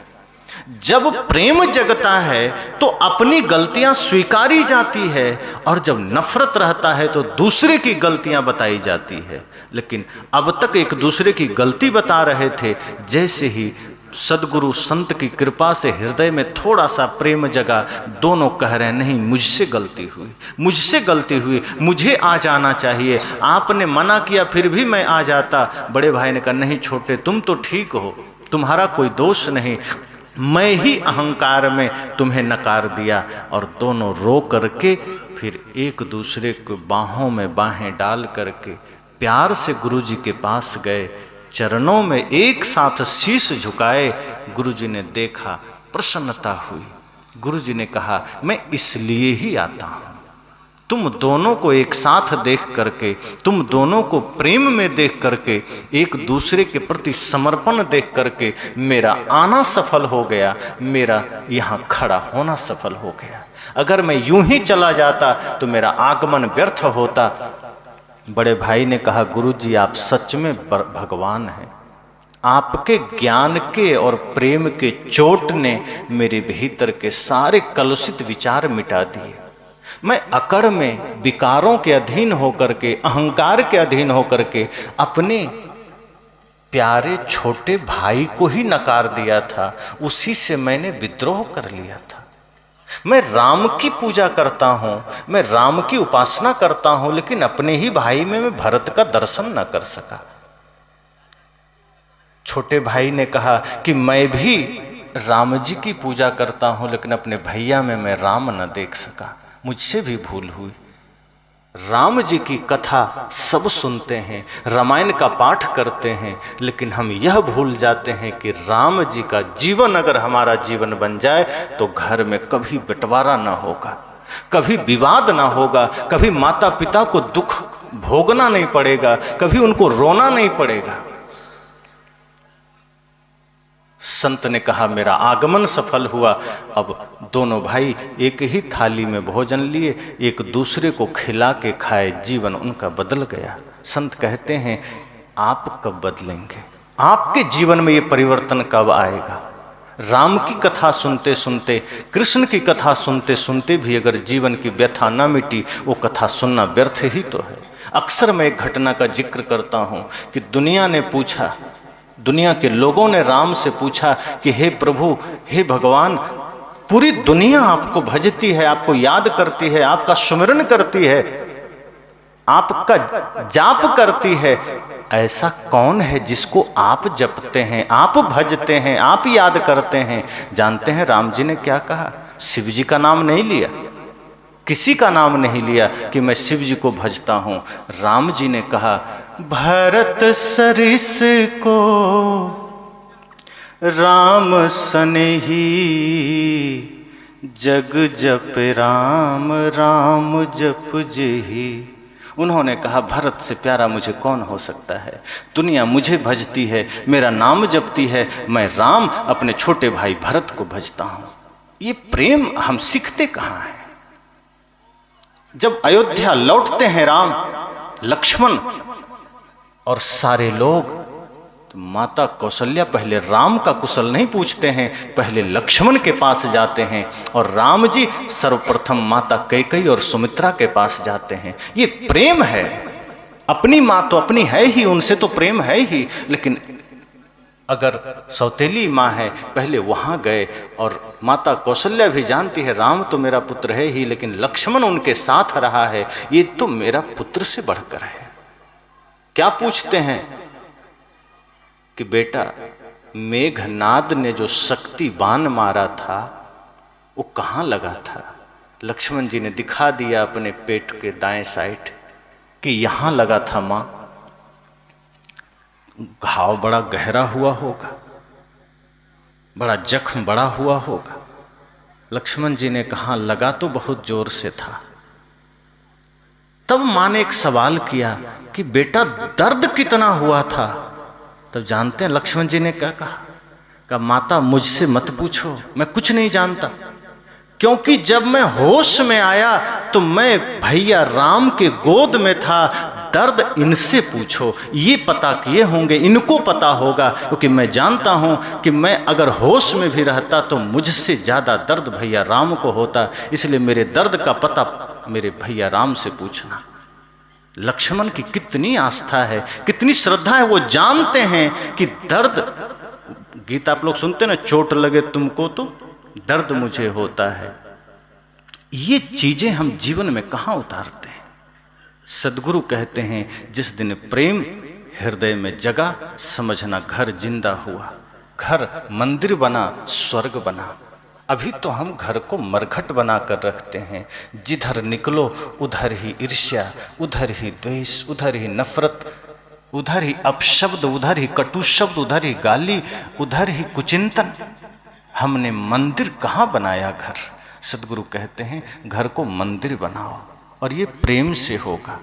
जब प्रेम जगता है तो अपनी गलतियां स्वीकारी जाती है, और जब नफरत रहता है तो दूसरे की गलतियां बताई जाती है। लेकिन अब तक एक दूसरे की गलती बता रहे थे। जैसे ही सदगुरु संत की कृपा से हृदय में थोड़ा सा प्रेम जगा, दोनों कह रहे हैं, नहीं मुझसे गलती हुई, मुझसे गलती हुई, मुझे आ जाना चाहिए। आपने मना किया फिर भी मैं आ जाता। बड़े भाई ने कहा, नहीं छोटे, तुम तो ठीक हो, तुम्हारा कोई दोष नहीं, मैं ही अहंकार में तुम्हें नकार दिया। और दोनों रो करके फिर एक दूसरे को बाहों में बाहें डाल करके प्यार से गुरुजी के पास गए। चरणों में एक साथ शीश झुकाए। गुरुजी ने देखा, प्रसन्नता हुई। गुरुजी ने कहा, मैं इसलिए ही आता हूँ, तुम दोनों को एक साथ देख करके, तुम दोनों को प्रेम में देख करके, एक दूसरे के प्रति समर्पण देख करके मेरा आना सफल हो गया, मेरा यहाँ खड़ा होना सफल हो गया। अगर मैं यूं ही चला जाता तो मेरा आगमन व्यर्थ होता। बड़े भाई ने कहा, गुरुजी आप सच में भगवान हैं। आपके ज्ञान के और प्रेम के चोट ने मेरे भीतर के सारे कलुषित विचार मिटा दिए। मैं अकड़ में विकारों के अधीन होकर के, अहंकार के अधीन होकर के अपने प्यारे छोटे भाई को ही नकार दिया था। उसी से मैंने विद्रोह कर लिया था। मैं राम की पूजा करता हूँ, मैं राम की उपासना करता हूँ, लेकिन अपने ही भाई में मैं भरत का दर्शन न कर सका। छोटे भाई ने कहा कि मैं भी राम जी की पूजा करता हूँ, लेकिन अपने भैया में मैं राम न देख सका। मुझसे भी भूल हुई। राम जी की कथा सब सुनते हैं, रामायण का पाठ करते हैं, लेकिन हम यह भूल जाते हैं कि राम जी का जीवन अगर हमारा जीवन बन जाए तो घर में कभी बंटवारा ना होगा, कभी विवाद ना होगा, कभी माता पिता को दुख भोगना नहीं पड़ेगा, कभी उनको रोना नहीं पड़ेगा। संत ने कहा, मेरा आगमन सफल हुआ। अब दोनों भाई एक ही थाली में भोजन लिए, एक दूसरे को खिला के खाए, जीवन उनका बदल गया। संत कहते हैं, आप कब बदलेंगे? आपके जीवन में ये परिवर्तन कब आएगा? राम की कथा सुनते सुनते, कृष्ण की कथा सुनते सुनते भी अगर जीवन की व्यथा न मिटी, वो कथा सुनना व्यर्थ ही तो है। अक्सर मैं एक घटना का जिक्र करता हूँ कि दुनिया ने पूछा, दुनिया के लोगों ने राम से पूछा कि हे प्रभु, हे भगवान, पूरी दुनिया आपको भजती है, आपको याद करती है, आपका सुमिरन करती है, आपका जाप करती है, ऐसा कौन है जिसको आप जपते हैं, आप भजते हैं, आप याद करते हैं? जानते हैं राम जी ने क्या कहा? शिव जी का नाम नहीं लिया, किसी का नाम नहीं लिया कि मैं शिव जी को भजता हूं। राम जी ने कहा, भरत सरिस को राम सनेही, जग जप राम राम जप जेही। उन्होंने कहा, भरत से प्यारा मुझे कौन हो सकता है? दुनिया मुझे भजती है, मेरा नाम जपती है, मैं राम अपने छोटे भाई भरत को भजता हूं। ये प्रेम हम सीखते कहाँ हैं? जब अयोध्या लौटते हैं राम लक्ष्मण और सारे लोग, तो माता कौशल्या पहले राम का कुशल नहीं पूछते हैं, पहले लक्ष्मण के पास जाते हैं, और राम जी सर्वप्रथम माता कैकेयी और सुमित्रा के पास जाते हैं। ये प्रेम है। अपनी माँ तो अपनी है ही, उनसे तो प्रेम है ही, लेकिन अगर सौतेली माँ है, पहले वहाँ गए। और माता कौशल्या भी जानती है राम तो मेरा पुत्र है ही, लेकिन लक्ष्मण उनके साथ रहा है, ये तो मेरा पुत्र से बढ़कर है। क्या पूछते हैं कि बेटा, मेघनाद ने जो शक्ति बाण मारा था वो कहाँ लगा था? लक्ष्मण जी ने दिखा दिया अपने पेट के दाएं साइड कि यहां लगा था मां। घाव बड़ा गहरा हुआ होगा, बड़ा जख्म बड़ा हुआ होगा। लक्ष्मण जी ने कहा, लगा तो बहुत जोर से था। तब मां ने एक सवाल किया कि बेटा दर्द कितना हुआ था? तब जानते हैं लक्ष्मण जी ने क्या कहा? माता मुझसे मत पूछो, मैं कुछ नहीं जानता, क्योंकि जब मैं होश में आया तो मैं भैया राम के गोद में था। दर्द इनसे पूछो, ये पता किए होंगे, इनको पता होगा, क्योंकि मैं जानता हूं कि मैं अगर होश में भी रहता तो मुझसे ज्यादा दर्द भैया राम को होता, इसलिए मेरे दर्द का पता मेरे भैया राम से पूछना। लक्ष्मण की कितनी आस्था है, कितनी श्रद्धा है। वो जानते हैं कि दर्द, गीता आप लोग सुनते ना, चोट लगे तुमको तो दर्द मुझे होता है। ये चीजें हम जीवन में कहाँ उतारते हैं? सदगुरु कहते हैं, जिस दिन प्रेम हृदय में जगा, समझना घर जिंदा हुआ, घर मंदिर बना, स्वर्ग बना। अभी तो हम घर को मरघट बनाकर रखते हैं। जिधर निकलो उधर ही ईर्ष्या, उधर ही द्वेष, उधर ही नफरत, उधर ही अपशब्द, उधर ही कटु शब्द, उधर ही गाली, उधर ही कुचिंतन। हमने मंदिर कहाँ बनाया घर? सदगुरु कहते हैं घर को मंदिर बनाओ, और ये प्रेम से होगा,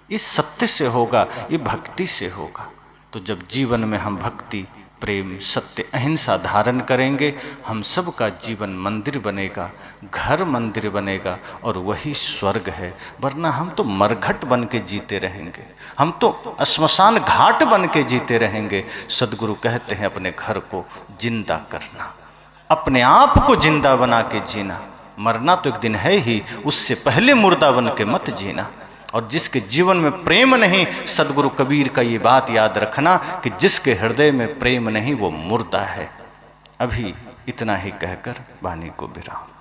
ये सत्य से होगा, ये भक्ति से होगा। तो जब जीवन में हम भक्ति, प्रेम, सत्य, अहिंसा धारण करेंगे, हम सब का जीवन मंदिर बनेगा, घर मंदिर बनेगा, और वही स्वर्ग है। वरना हम तो मरघट बन के जीते रहेंगे, हम तो श्मशान घाट बन के जीते रहेंगे। सदगुरु कहते हैं अपने घर को जिंदा करना, अपने आप को जिंदा बना के जीना। मरना तो एक दिन है ही, उससे पहले मुर्दा बन के मत जीना। और जिसके जीवन में प्रेम नहीं, सदगुरु कबीर का ये बात याद रखना कि जिसके हृदय में प्रेम नहीं वो मुर्दा है। अभी इतना ही कहकर वाणी को विराम।